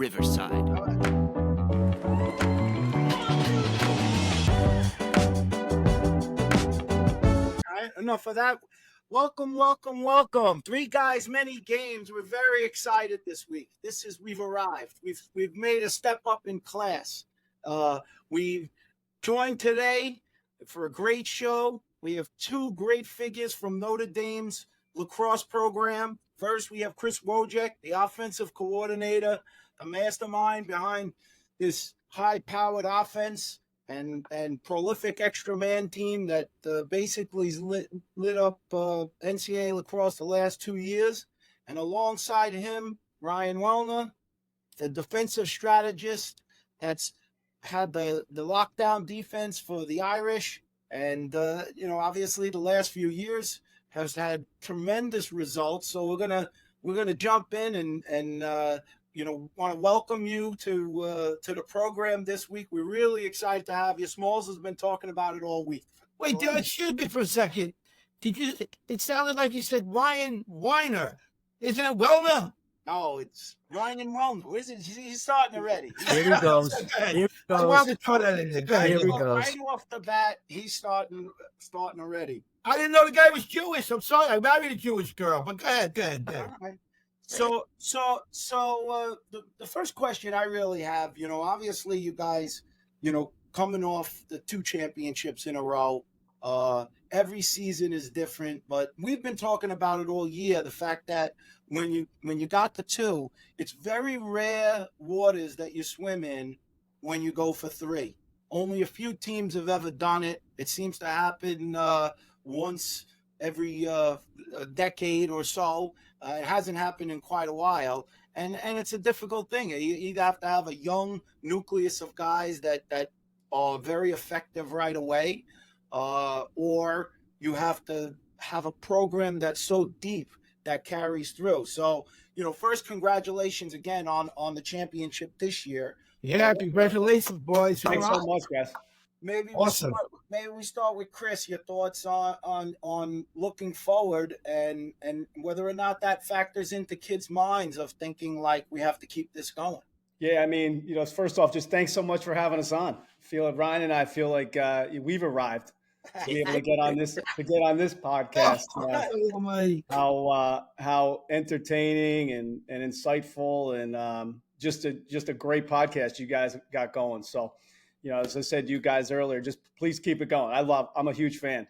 Riverside. All right, enough of that. Welcome. Three guys, many games. We're very excited this week. We've arrived. We've made a step up in class. We've joined today for a great show. We have two great figures from Notre Dame's lacrosse program. First, we have Chris Wojcik, the offensive coordinator, the mastermind behind this high-powered offense and prolific extra man team that basically lit up NCAA lacrosse the last 2 years. And alongside him, Ryan Wellner, the defensive strategist that's had the lockdown defense for the Irish. And, obviously the last few years has had tremendous results. So we're gonna jump in and want to welcome you to the program this week. We're really excited to have you. Smalls has been talking about it all week. Wait, excuse me for a second. It sounded like you said Ryan Weiner. Isn't it Wellner? No, it's Ryan Wellner. Is it? He's starting already. Here he goes. Here he I goes. wanted to throw that in there. Go ahead. Here he goes. Right off the bat, he's starting already. I didn't know the guy was Jewish. I'm sorry. I married a Jewish girl. But go ahead. All right. So the first question I really have, obviously you guys, coming off the 2 championships in a row, every season is different, but we've been talking about it all year. The fact that when you got the 2, it's very rare waters that you swim in when you go for 3. Only a few teams have ever done it. It seems to happen once every decade or so. It hasn't happened in quite a while, and it's a difficult thing. You either have to have a young nucleus of guys that are very effective right away, or you have to have a program that's so deep that carries through. So, first, congratulations again on the championship this year. Yeah, congratulations, boys. Thanks so much, guys. Maybe Awesome. maybe we start with Chris. Your thoughts on looking forward and whether or not that factors into kids' minds of thinking like we have to keep this going. Yeah, I mean, first off, just thanks so much for having us on. Ryan and I feel like we've arrived to be able to get on this podcast. How entertaining and insightful and just a great podcast you guys got going. So. As I said to you guys earlier, just please keep it going. I'm a huge fan.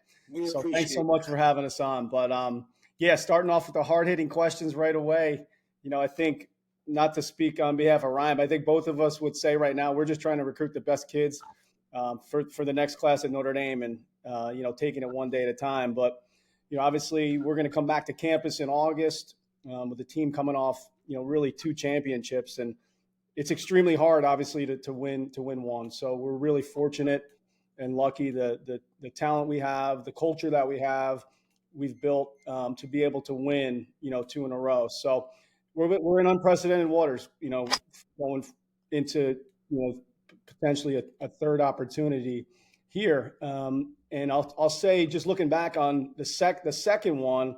So thanks so much for having us on. But starting off with the hard-hitting questions right away, I think, not to speak on behalf of Ryan, but I think both of us would say right now we're just trying to recruit the best kids for the next class at Notre Dame and, taking it one day at a time. But, obviously we're going to come back to campus in August with the team coming off, really 2 championships. And it's extremely hard, obviously, to win one. So we're really fortunate and lucky the talent we have, the culture that we've built to be able to win, 2 in a row. So we're in unprecedented waters, going into potentially a third opportunity here. And I'll say, just looking back on the second one,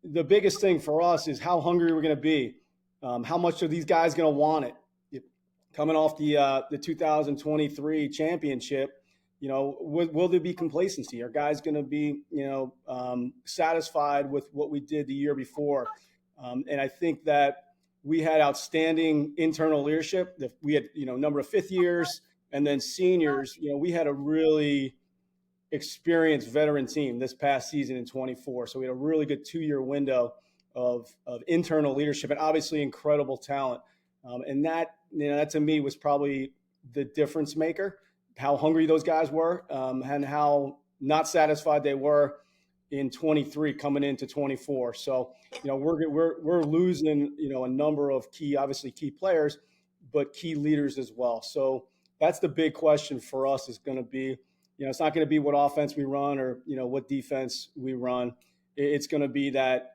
the biggest thing for us is how hungry we're going to be. How much are these guys going to want it? Coming off the 2023 championship, will there be complacency? Are guys going to be, satisfied with what we did the year before? And I think that we had outstanding internal leadership. We had, number of 5th years and then seniors. We had a really experienced veteran team this past season in 24. So we had a really good 2-year window of internal leadership and obviously incredible talent. And that to me was probably the difference maker, how hungry those guys were and how not satisfied they were in 23 coming into 24. So, we're losing, a number of key players, but key leaders as well. So that's the big question for us is going to be, it's not going to be what offense we run or, what defense we run. It's going to be that,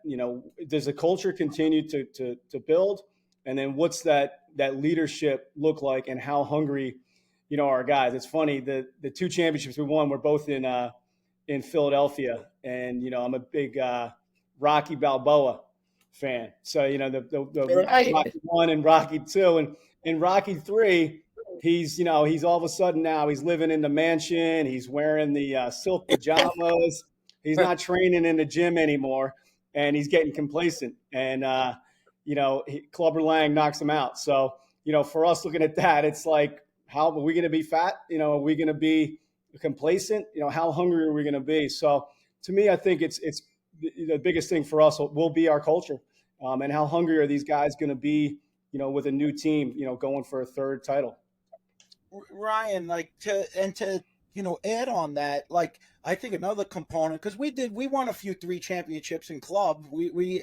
does the culture continue to build? And then what's that leadership look like and how hungry, our guys? It's funny, the 2 championships we won were both in Philadelphia. And, I'm a big Rocky Balboa fan. So, the Right. Rocky 1 and Rocky 2. And in Rocky 3, he's all of a sudden now he's living in the mansion. He's wearing the silk pajamas. He's not training in the gym anymore, and he's getting complacent. And, Clubber Lang knocks him out. So, for us looking at that, it's like, how are we going to be fat? Are we going to be complacent? How hungry are we going to be? So to me, I think it's the biggest thing for us will be our culture, and how hungry are these guys going to be, with a new team, going for a third title. Ryan, to add on that, like, I think another component, because we won a few 3 championships in club. We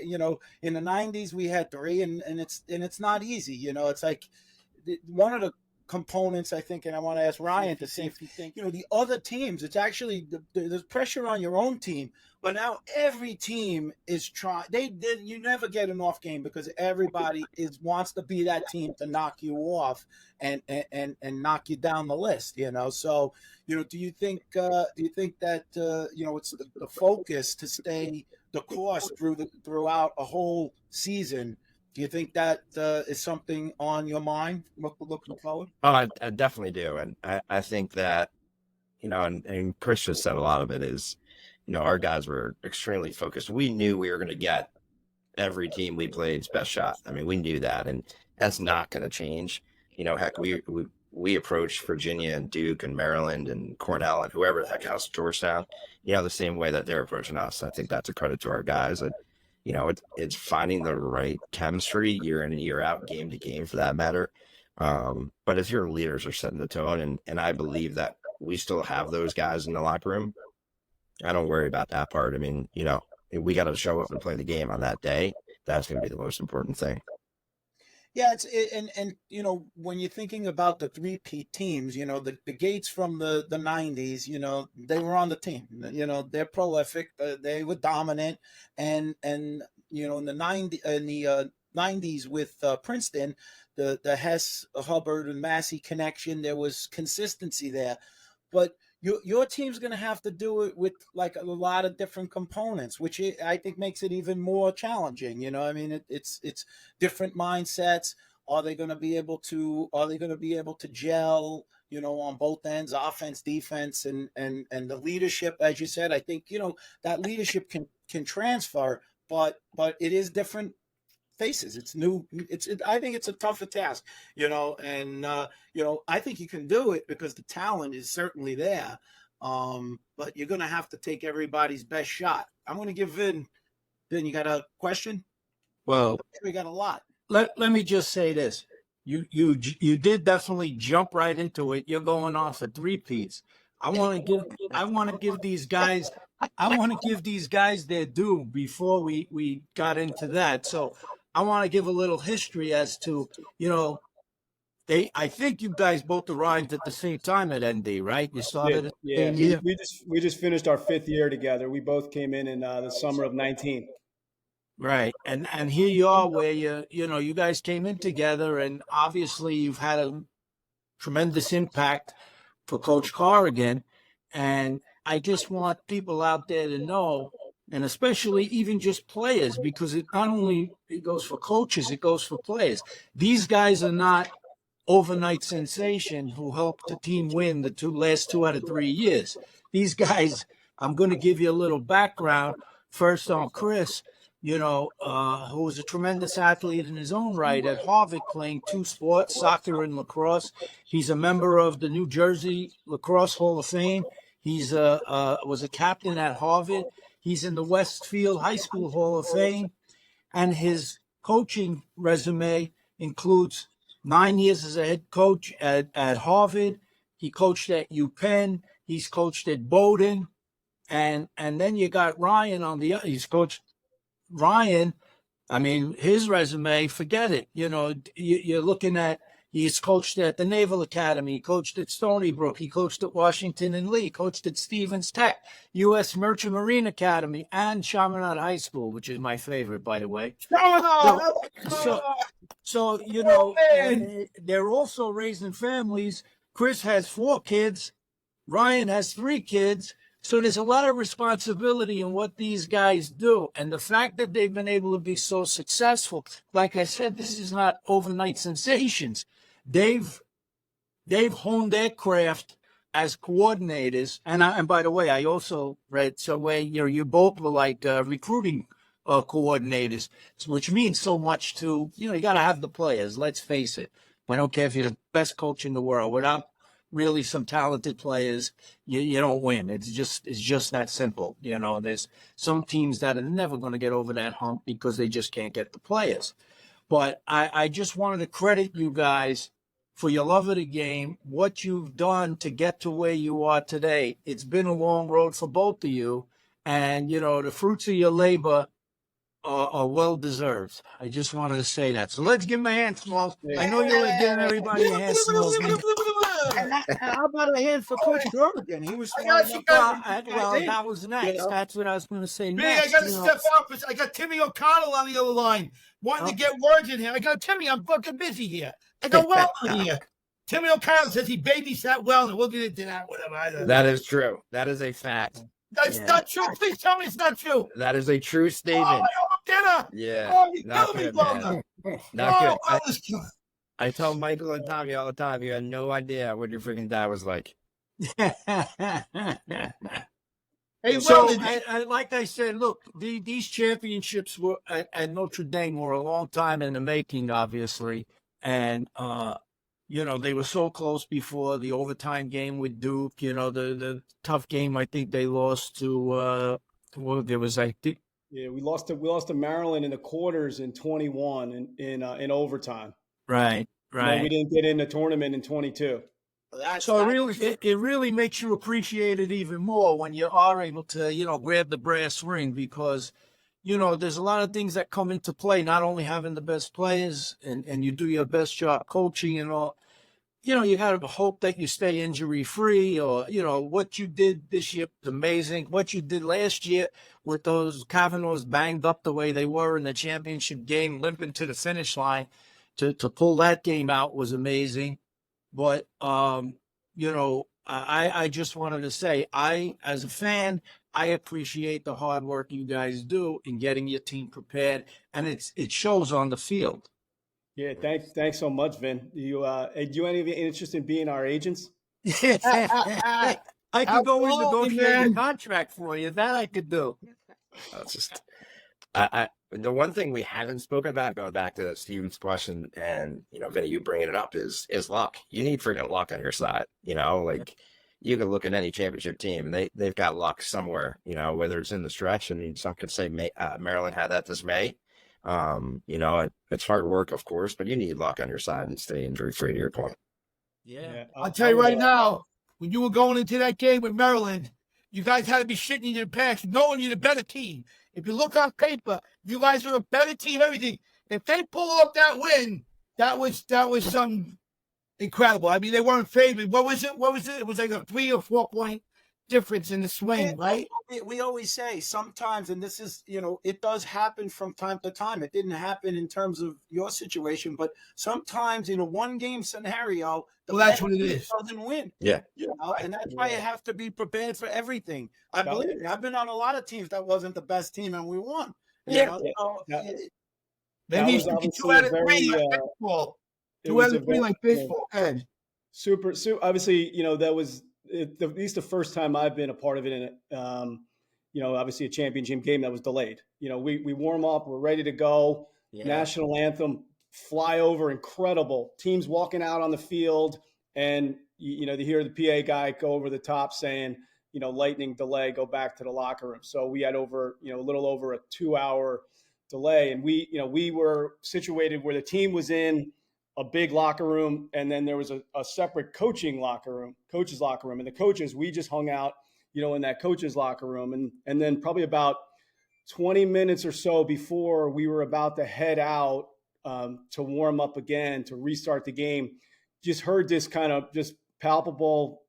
in the 90s we had 3, and it's not easy. It's like one of the components, I think, and I want to ask Ryan to see if you think, the other teams, it's actually there's pressure on your own team, but now every team is trying. You never get an off game because everybody wants to be that team to knock you off and knock you down the list. So do you think that it's the focus to stay the course throughout a whole season? Do you think that is something on your mind looking forward? Oh, I definitely do. And I think that, and Chris just said a lot of it is, our guys were extremely focused. We knew we were going to get every team we played's best shot. I mean, we knew that, and that's not going to change. Heck, we approached Virginia and Duke and Maryland and Cornell and whoever the heck else, Georgetown, the same way that they're approaching us. I think that's a credit to our guys. And, it's finding the right chemistry year in and year out, game to game for that matter. But if your leaders are setting the tone, and I believe that we still have those guys in the locker room, I don't worry about that part. I mean, we got to show up and play the game on that day. That's going to be the most important thing. Yeah, and when you're thinking about the 3-peat teams, the Gates from the 90s, they were on the team. They're prolific, they were dominant, and in the 90s with Princeton, the Hess, Hubbard, and Massey connection, there was consistency there, but your team's going to have to do it with like a lot of different components, which I think makes it even more challenging. I mean, it's different mindsets. Are they going to be able to gel, on both ends, offense, defense, and the leadership, as you said? I think, that leadership can transfer, but it is different faces. It's new. I think it's a tougher task, and I think you can do it because the talent is certainly there. But you're going to have to take everybody's best shot. I'm going to give Vin, you got a question? Well, We got a lot. let me just say this. You did definitely jump right into it. You're going off of 3-peats. I want to give these guys their due before we got into that. So I want to give a little history as to, I think you guys both arrived at the same time at ND, right? You started Yeah. year. We just finished our 5th year together. We both came in the summer of 19. Right. And here you are where you guys came in together, and obviously you've had a tremendous impact for Coach Corrigan. And I just want people out there to know, and especially even just players, because it not only it goes for coaches, it goes for players. These guys are not overnight sensation who helped the team win the last 2 out of 3 years. These guys, I'm going to give you a little background first on Chris, who was a tremendous athlete in his own right at Harvard, playing 2 sports, soccer and lacrosse. He's a member of the New Jersey Lacrosse Hall of Fame. He's was a captain at Harvard. He's in the Westfield High School Hall of Fame. And his coaching resume includes 9 years as a head coach at Harvard. He coached at UPenn. He's coached at Bowdoin. And then you got Ryan he's coached Ryan. I mean, his resume, forget it. You're looking at, he's coached at the Naval Academy, he coached at Stony Brook, he coached at Washington and Lee, coached at Stevens Tech, U.S. Merchant Marine Academy, and Chaminade High School, which is my favorite, by the way. So they're also raising families. Chris has 4 kids. Ryan has 3 kids. So there's a lot of responsibility in what these guys do. And the fact that they've been able to be so successful, like I said, this is not overnight sensations. They've honed their craft as coordinators. And by the way, I also read somewhere, you both were like recruiting coordinators, which means so much to, you got to have the players. Let's face it. I don't care if you're the best coach in the world. Without really some talented players, you don't win. It's just that simple. There's some teams that are never going to get over that hump because they just can't get the players. But I just wanted to credit you guys for your love of the game, what you've done to get to where you are today. It's been a long road for both of you. And, the fruits of your labor are well deserved. I just wanted to say that. So let's give him a hand, Smalls. I know you were giving everybody a hand, Smalls. And how about a hand for Coach Jordan? He was Well, that was next. That's what I was going to say next. I got to step up. I got Timmy O'Connell on the other line, wanting to get words in here. I go, Timmy, I'm fucking busy here. I go, well, here. Timmy O'Connell says he babysat well, and we'll get into that, whatever. That is true. That is a fact. That's not true. Please tell me it's not true. That is a true Oh, statement. I owe dinner. Yeah. Oh, you Not killing me, good, man. brother. Not good. Oh, this kid. I tell Michael and Tommy all the time, you had no idea what your freaking dad was like. Hey, So, well, like I said, look, these championships were at Notre Dame were a long time in the making, obviously, and they were so close before the overtime game with Duke. The tough game. I think they lost to. There was Yeah, we lost to Maryland in the quarters in 21 in overtime. right. We didn't get in the tournament in 22. So it really makes you appreciate it even more when you are able to, grab the brass ring because, there's a lot of things that come into play, not only having the best players and you do your best job coaching and all. You got to hope that you stay injury free or, what you did this year was amazing. What you did last year with those Kavanaughs banged up the way they were in the championship game, limping to the finish line to pull that game out was amazing. But, I just wanted to say, as a fan, I appreciate the hard work you guys do in getting your team prepared, and it shows on the field. Yeah, thanks so much, Vin. Do you any of you interested in being our agents? I could go and Absolutely, negotiate a man. contract for you. That I could do. It's just, the one thing we haven't spoken about, going back to Steven's question, and Vinny, you bringing it up is luck. You need freaking luck on your side. Like you can look at any championship team, and they've got luck somewhere. Whether it's in the stretch, and some could say Maryland had that this May. It's hard work, of course, but you need luck on your side and stay injury free. To your point. Yeah. I'll tell you right now, when you were going into that game with Maryland, you guys had to be shitting in your pants, knowing you're the better team. If you look on paper, you guys are a better team, everything. If they pull up that win, that was some incredible. I mean, they weren't favored. What was it? It was like a 3 or 4 point difference in the swing, right? We always say sometimes, and this is, it does happen from time to time. It didn't happen in terms of your situation, but sometimes in a one-game scenario, That's what it is. Doesn't win. Yeah. And that's why you have to be prepared for everything. I believe me, I've been on a lot of teams that wasn't the best team, and we won. Yeah. Maybe you should get 2 out of 3 like baseball. 2 out of 3 like baseball. Ed. Super. Obviously, that was at least the first time I've been a part of it in obviously a championship game that was delayed. We warm up, we're ready to go. Yeah. National anthem, fly over, incredible. Teams walking out on the field, and to hear the PA guy go over the top saying, lightning delay, go back to the locker room. So we had a little over a 2-hour delay, and we were situated where the team was in a big locker room, and then there was a separate coaches locker room, and the coaches, we just hung out, in that coaches locker room, and then probably about 20 minutes or so before we were about to head out to warm up again, to restart the game, just heard this kind of just palpable,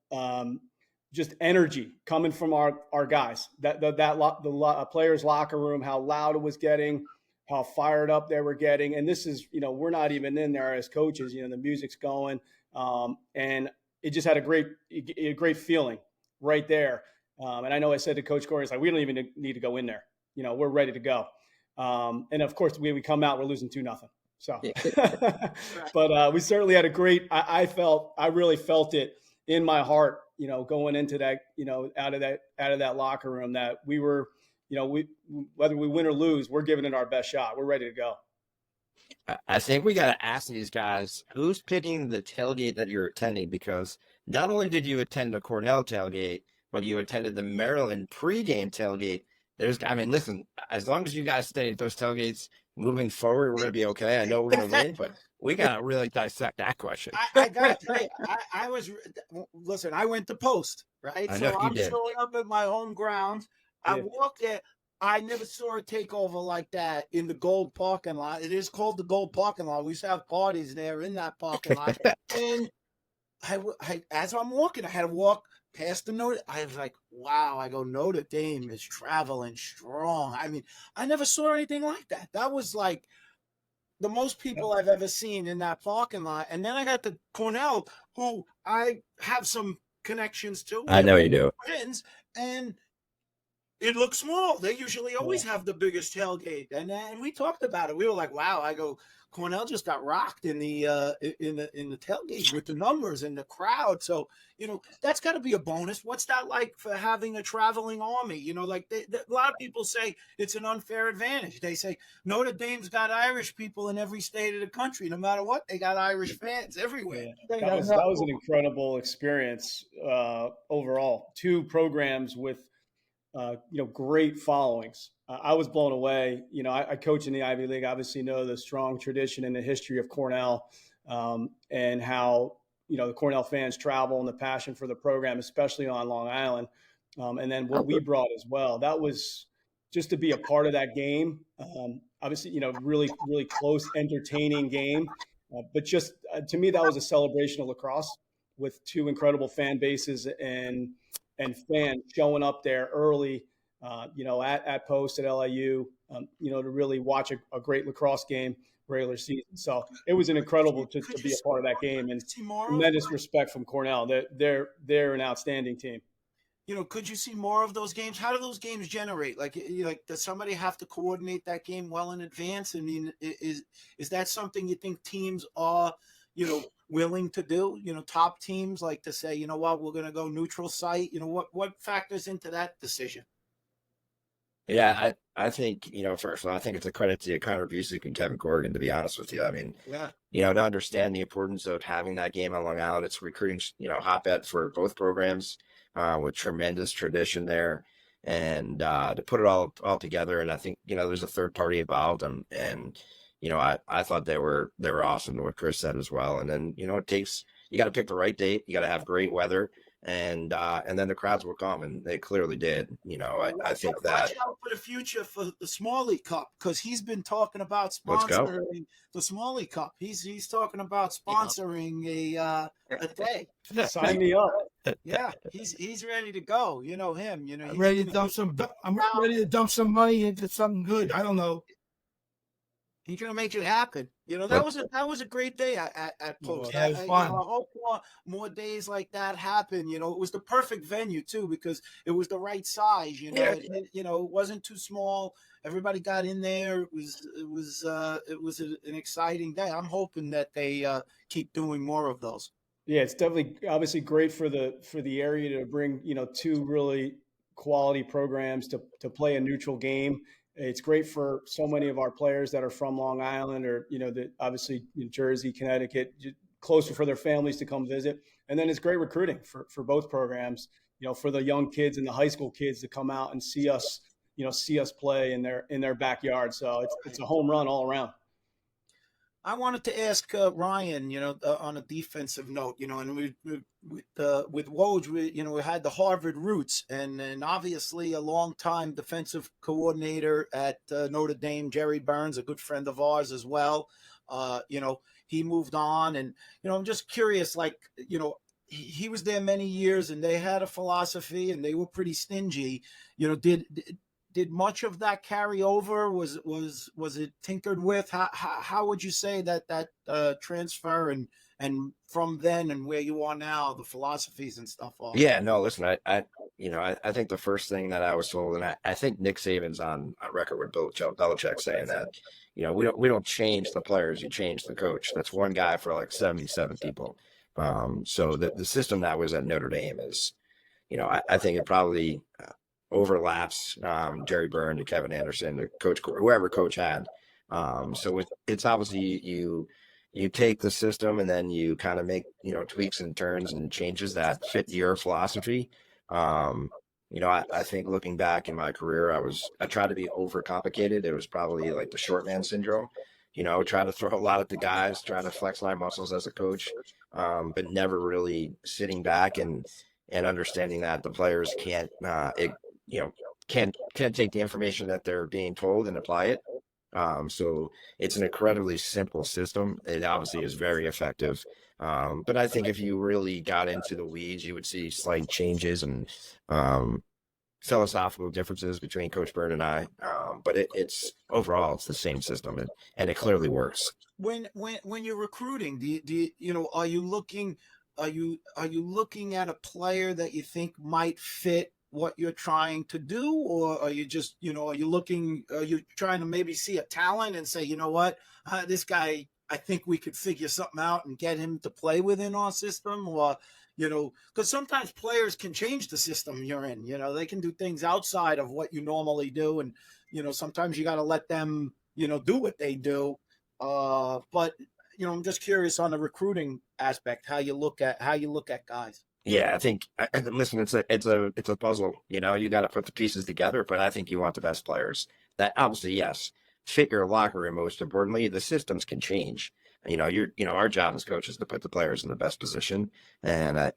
just energy coming from our guys, the players' locker room, how loud it was getting, how fired up they were getting. And this is, we're not even in there as coaches, the music's going. And it just had a great feeling right there. And I know I said to Coach Corey, it's like, we don't even need to go in there. You know, we're ready to go. And of course, we come out, we're losing 2-0. So, but we certainly had a great. I really felt it in my heart. You know, going into that, you know, out of that locker room, that we were, you know, whether we win or lose, we're giving it our best shot. We're ready to go. I think we got to ask these guys, who's picking the tailgate that you're attending? Because not only did you attend the Cornell tailgate, but you attended the Maryland pregame tailgate. Listen, as long as you guys stay at those tailgates moving forward, we're going to be okay. I know we're going to win, but we got to really dissect that question. I got to tell you, listen, I went to Post, right? I know So you I'm did. showing up at my home grounds. I Yeah. walked there. I never saw a takeover like that in the Gold parking lot. It is called the Gold parking lot. We used to have parties there in that parking lot. And as I'm walking, I had to walk past the Notre. I was like, wow. I go, Notre Dame is traveling strong. I mean, I never saw anything like that. That was like the most people I've ever seen in that parking lot. And then I got to Cornell, who I have some connections to. I know you do. Friends, and it looks small. They usually always have the biggest tailgate, and we talked about it. We were like, "Wow!" I go, Cornell just got rocked in the tailgate with the numbers and the crowd. So you know that's got to be a bonus. What's that like for having a traveling army? You know, like a lot of people say it's an unfair advantage. They say Notre Dame's got Irish people in every state of the country. No matter what, they got Irish fans everywhere. Yeah. That was an incredible experience overall. 2 programs with you know, great followings. I was blown away. You know, I coach in the Ivy League, obviously know the strong tradition and the history of Cornell, and how, you know, the Cornell fans travel and the passion for the program, especially on Long Island. And then what we brought as well. That was just to be a part of that game. Obviously, you know, really, really close, entertaining game. But just to me, that was a celebration of lacrosse with 2 incredible fan bases and fans showing up there early, you know, at Post at LIU, you know, to really watch a great lacrosse game regular season. So it was an incredible to be a part of that game, and tremendous respect from Cornell. They're an outstanding team. You know, could you see more of those games? How do those games generate? Like does somebody have to coordinate that game well in advance? I mean, is that something you think teams are, you know, willing to do? You know, top teams like to say, you know what, we're going to go neutral site. You know, what factors into that decision? Yeah, I think, you know, first of all, I think it's a credit to Connor Busick and Kevin Corrigan, to be honest with you. I mean, Yeah. you know, to understand the importance of having that game on Long Island, it's recruiting, you know, hotbed for both programs, with tremendous tradition there, and to put it all together. And I think, you know, there's a third party involved, and you know, I thought they were awesome, what Chris said as well. And then, you know, you got to pick the right date, you got to have great weather, and then the crowds will come, and they clearly did. You know, I think that watch out for the future for the Smalley Cup, because he's been talking about Let's go. sponsoring the Smalley Cup. He's talking about sponsoring a day. Sign me up. Yeah, he's ready to go. You know him. You know, I'm he's ready to gonna- dump some. I'm ready to dump some money into something good. I don't know. He's gonna make it happen. You know, that was a great day at Post. Yeah, it was I fun. hope more days like that happen. You know, it was the perfect venue too, because it was the right size. You know, you know, it wasn't too small. Everybody got in there. It was an exciting day. I'm hoping that they keep doing more of those. Yeah, it's definitely obviously great for the area to bring, you know, 2 really quality programs to play a neutral game. It's great for so many of our players that are from Long Island, or, you know, obviously New Jersey, Connecticut, closer for their families to come visit. And then it's great recruiting for both programs, you know, for the young kids and the high school kids to come out and see us play in their backyard. So it's a home run all around. I wanted to ask Ryan, you know, on a defensive note, you know, and with Woj, we had the Harvard roots, and obviously a longtime defensive coordinator at Notre Dame, Jerry Burns, a good friend of ours as well. You know, he moved on, and you know, I'm just curious, like, you know, he was there many years, and they had a philosophy, and they were pretty stingy. You know, did much of that carry over? Was it tinkered with? How would you say that transfer and from then and where you are now, the philosophies and stuff are? Yeah, no, listen, I think the first thing that I was told, and I think Nick Saban's on record with Bill Belichick saying that, we don't change the players, you change the coach. That's one guy for like 77 people. So the system that was at Notre Dame is, I think it probably overlaps Jerry Byrne to Kevin Anderson to Coach whoever Coach had. So it's obviously you take the system and then you kind of make tweaks and turns and changes that fit your philosophy. I think looking back in my career, I tried to be overcomplicated. It was probably like the short man syndrome. Try to throw a lot at the guys, try to flex my muscles as a coach, but never really sitting back and understanding that the players can't take the information that they're being told and apply it. So it's an incredibly simple system. It obviously is very effective. But I think if you really got into the weeds, you would see slight changes and philosophical differences between Coach Byrne and I. But it's overall, it's the same system, and it clearly works. When you're recruiting, are you looking at a player that you think might fit what you're trying to do, or are you just are you trying to maybe see a talent and say, this guy, I think we could figure something out and get him to play within our system? Or because sometimes players can change the system you're in. They can do things outside of what you normally do, and sometimes you got to let them do what they do. But I'm just curious on the recruiting aspect, how you look at guys. Yeah, I think. Listen, it's a puzzle. You got to put the pieces together. But I think you want the best players. That obviously, yes, fit your locker room. Most importantly, the systems can change. Our job as coaches is to put the players in the best position, and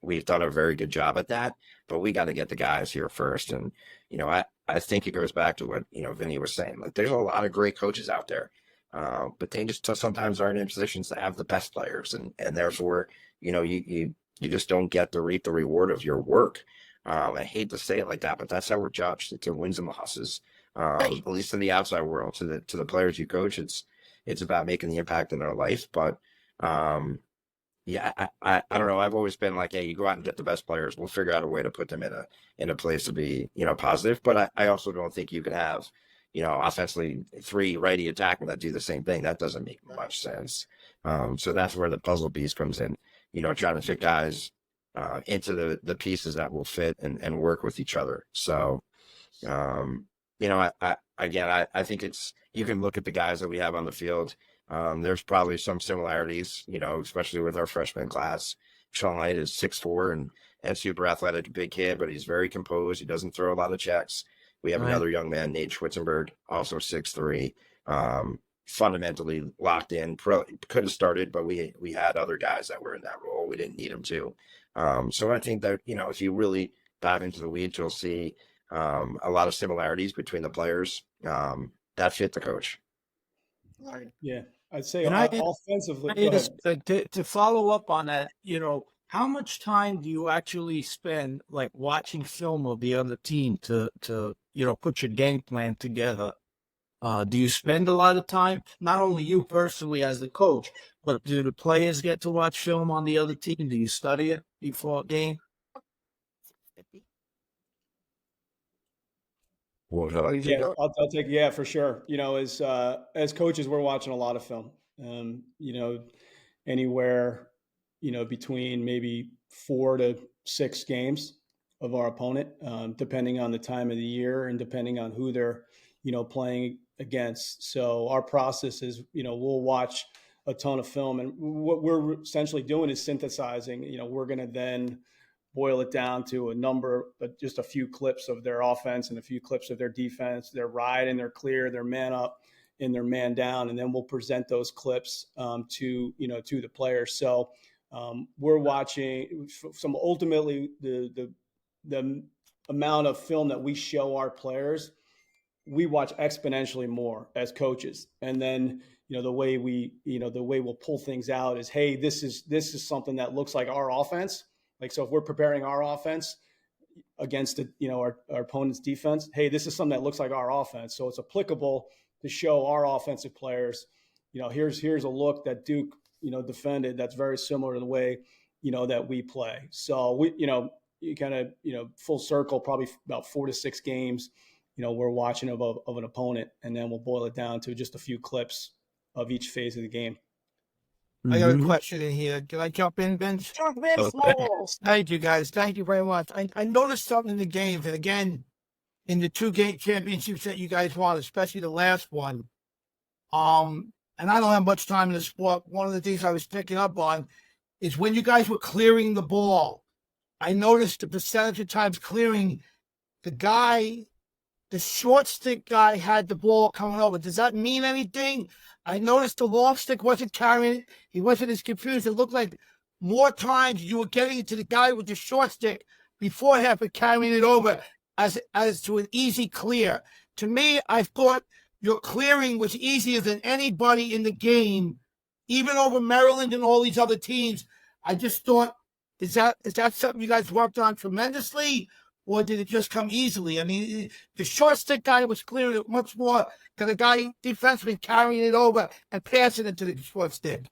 we've done a very good job at that. But we got to get the guys here first. And I think it goes back to what Vinny was saying. Like, there's a lot of great coaches out there, but they just sometimes aren't in positions to have the best players, and therefore you just don't get to reap the reward of your work. I hate to say it like that, but that's how we're judged. It's a wins and losses, at least in the outside world. To the players you coach, it's about making the impact in their life. But yeah, I don't know. I've always been like, hey, you go out and get the best players. We'll figure out a way to put them in a place to be positive. But I also don't think you can have offensively 3 righty attackmen that do the same thing. That doesn't make much sense. So that's where the puzzle piece comes in. Trying to fit guys into the pieces that will fit and work with each other. So, I think you can look at the guys that we have on the field. There's probably some similarities, especially with our freshman class. Sean Light is 6'4" and super athletic, big kid, but he's very composed. He doesn't throw a lot of checks. We have another young man, Nate Schwitzenberg, also 6'3", fundamentally locked in. Could have started, but we had other guys that were in that role. We didn't need them to. So I think that if you really dive into the weeds, you'll see a lot of similarities between the players that fit the coach. Yeah, I'd say And offensively. Go ahead. to follow up on that, how much time do you actually spend like watching film of the other team to put your game plan together? Do you spend a lot of time, not only you personally as the coach, but do the players get to watch film on the other team? Do you study it before a game? Yeah, I'll take. Yeah, for sure. As coaches, we're watching a lot of film. Anywhere, between maybe 4 to 6 games of our opponent, depending on the time of the year and depending on who they're, playing against. So our process is, we'll watch a ton of film, and what we're essentially doing is synthesizing. We're going to then boil it down to just a few clips of their offense and a few clips of their defense, their ride and their clear, their man up and their man down. And then we'll present those clips to the players. So we're watching some, ultimately the amount of film that we show our players, we watch exponentially more as coaches. And then, the way we'll pull things out is, hey, this is something that looks like our offense. Like, so if we're preparing our offense against our opponent's defense, hey, this is something that looks like our offense. So it's applicable to show our offensive players, here's a look that Duke, defended that's very similar to the way, that we play. So you kind of, full circle, probably about 4 to 6 games, we're watching of an opponent, and then we'll boil it down to just a few clips of each phase of the game. I got a question in here. Can I jump in, Vince? Jump in, Okay. Smalls. Thank you, guys. Thank you very much. I noticed something in the games, and again, in the 2-game championships that you guys won, especially the last one. And I don't have much time in the sport. One of the things I was picking up on is when you guys were clearing the ball, I noticed the percentage of times clearing, the short stick guy had the ball coming over. Does that mean anything? I noticed the long stick wasn't carrying it. He wasn't as confused. It looked like more times you were getting it to the guy with the short stick before half of carrying it over as to an easy clear. To me, I thought your clearing was easier than anybody in the game, even over Maryland and all these other teams. I just thought, is that something you guys worked on tremendously, or did it just come easily? I mean, the short stick guy was clearing it much more than the guy defenseman carrying it over and passing it to the short stick.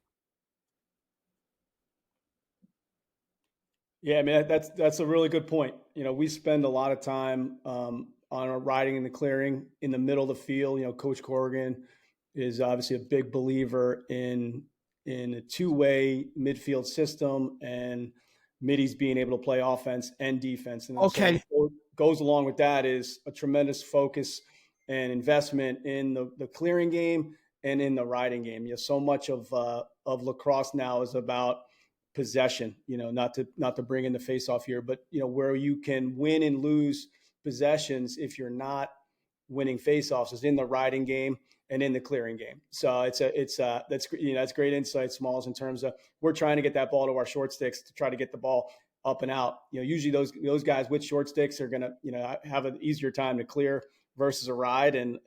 Yeah, I mean, that's a really good point. We spend a lot of time on our riding and the clearing in the middle of the field. Coach Corrigan is obviously a big believer in a two-way midfield system, and middies being able to play offense and defense. And Okay. so what goes along with that is a tremendous focus and investment in the clearing game and in the riding game. So much of lacrosse now is about possession, not to bring in the face-off here, but, where you can win and lose possessions if you're not winning face-offs is in the riding game and in the clearing game. So that's great insight, Smalls, in terms of we're trying to get that ball to our short sticks to try to get the ball up and out. Usually those guys with short sticks are going to, have an easier time to clear versus a ride. And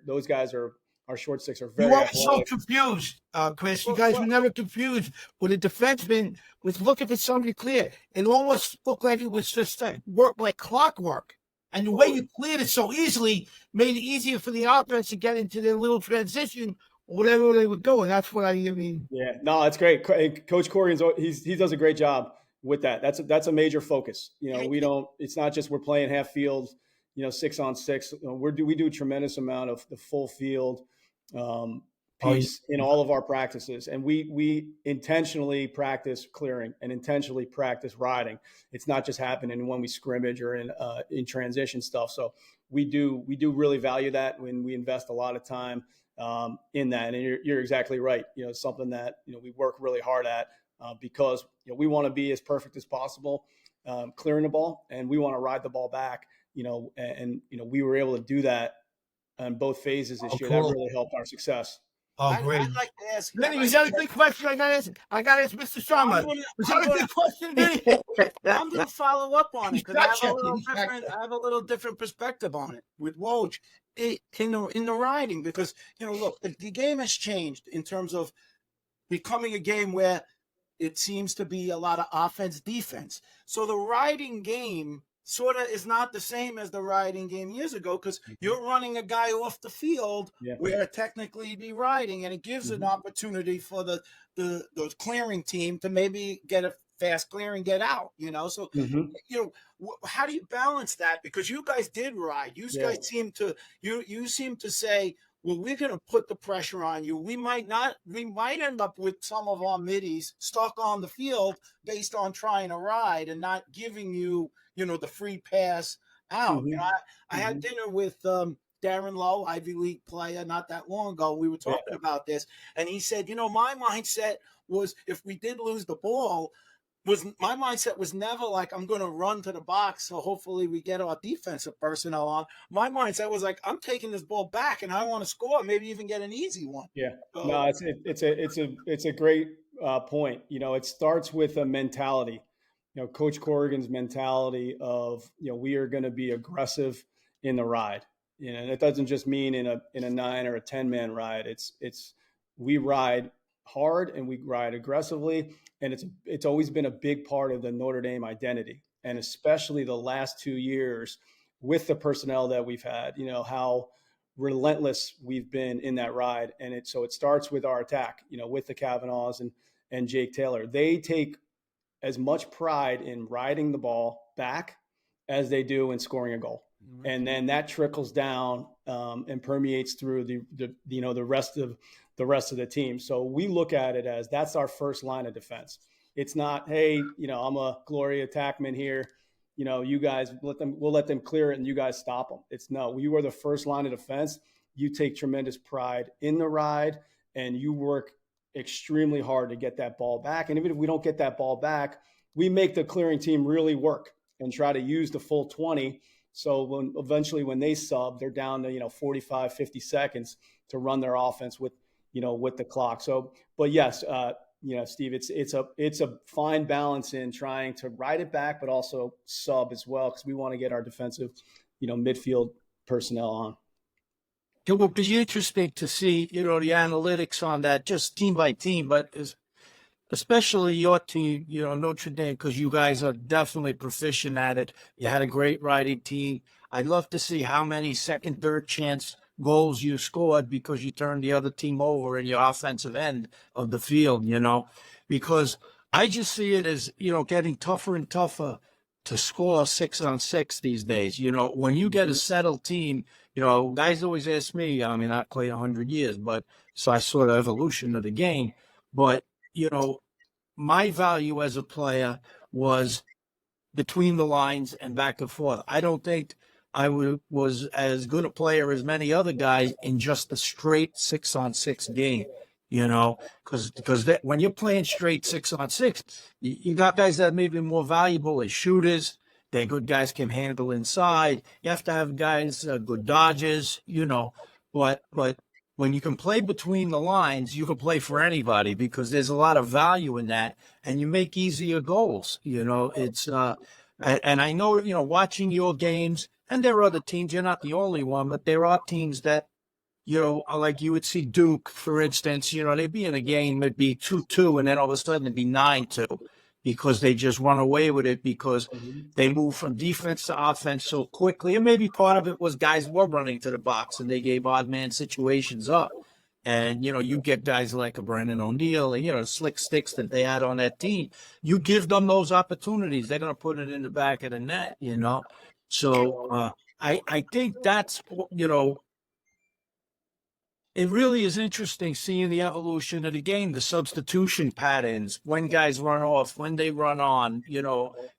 those guys our short sticks are very You weren't so athletic. confused, Chris. You guys were never confused when a defenseman was looking for somebody to clear. It almost looked like it was just work like clockwork. And the way you cleared it so easily made it easier for the offense to get into their little transition or whatever they were doing. That's what I mean. Yeah, no, that's great. Coach Corrigan's he does a great job with that. That's a major focus. It's not just we're playing half field, 6-on-6. We do a tremendous amount of the full field piece in all of our practices, and we intentionally practice clearing and intentionally practice riding. It's not just happening when we scrimmage or in transition stuff. So we do really value that when we invest a lot of time in that. And you're exactly right. It's something that we work really hard at because we want to be as perfect as possible clearing the ball, and we want to ride the ball back. And we were able to do that on both phases this year. Cool. That really helped our success. Oh, great. I'd like to ask. Vinny, was that a good question? I got to ask Mr. Sharma. Was that a good question, Vinny? I'm going to follow up on it because I Gotcha. have a little different perspective on it with Woj in the riding, because look, the game has changed in terms of becoming a game where it seems to be a lot of offense defense. So the riding game sort of is not the same as the riding game years ago, because you're running a guy off the field where technically be riding, and it gives an opportunity for the clearing team to maybe get a fast clear and get out, So, how do you balance that? Because you guys did ride. You guys seem to, you seem to say, well, we're going to put the pressure on you. We might end up with some of our middies stuck on the field based on trying to ride and not giving you, the free pass out. I had dinner with Darren Lowe, Ivy League player, not that long ago. We were talking about this, and he said, my mindset was, if we did lose the ball, my mindset was never like, I'm going to run to the box, so hopefully we get our defensive personnel on. My mindset was like, I'm taking this ball back, and I want to score, maybe even get an easy one. Yeah, no, it's a great point. It starts with a mentality. Coach Corrigan's mentality of we are going to be aggressive in the ride. And it doesn't just mean in a 9 or a 10-man ride. It's we ride hard and we ride aggressively, and it's always been a big part of the Notre Dame identity, and especially the last 2 years with the personnel that we've had. How relentless we've been in that ride, and so it starts with our attack. With the Kavanaughs and Jake Taylor, they take as much pride in riding the ball back as they do in scoring a goal. And then that trickles down and permeates through the rest of the team. So we look at it as that's our first line of defense. It's not, hey, I'm a glory attackman here. You guys we'll let them clear it and you guys stop them. It's no, you are the first line of defense. You take tremendous pride in the ride and you work extremely hard to get that ball back. And even if we don't get that ball back, we make the clearing team really work and try to use the full 20. So eventually when they sub, they're down to, 45, 50 seconds to run their offense with the clock. So, but yes, Steve, it's a fine balance in trying to ride it back, but also sub as well, because we want to get our defensive, midfield personnel on. It will be interesting to see, the analytics on that, just team by team, but especially your team, Notre Dame, because you guys are definitely proficient at it. You had a great riding team. I'd love to see how many second, third chance goals you scored because you turned the other team over in your offensive end of the field, because I just see it as, getting tougher and tougher to score 6-on-6 these days. When you get a settled team, guys always ask me, I mean, I played 100 years, but so I saw the evolution of the game, but my value as a player was between the lines and back and forth. I don't think I was as good a player as many other guys in just a straight 6-on-6 game, because when you're playing straight 6-on-6, you got guys that may be more valuable as shooters. They're good guys can handle inside. You have to have guys, good dodges, but when you can play between the lines, you can play for anybody because there's a lot of value in that, and you make easier goals. It's and I know, watching your games, and there are other teams. You're not the only one, but there are teams that, like you would see Duke, for instance. They'd be in a game, it'd be 2-2, and then all of a sudden it'd be 9-2 because they just run away with it because they move from defense to offense so quickly. And maybe part of it was guys were running to the box and they gave odd man situations up. And, you get guys like a Brandon O'Neal and, slick sticks that they had on that team. You give them those opportunities, they're going to put it in the back of the net, So I think that's, it really is interesting seeing the evolution of the game, the substitution patterns, when guys run off, when they run on,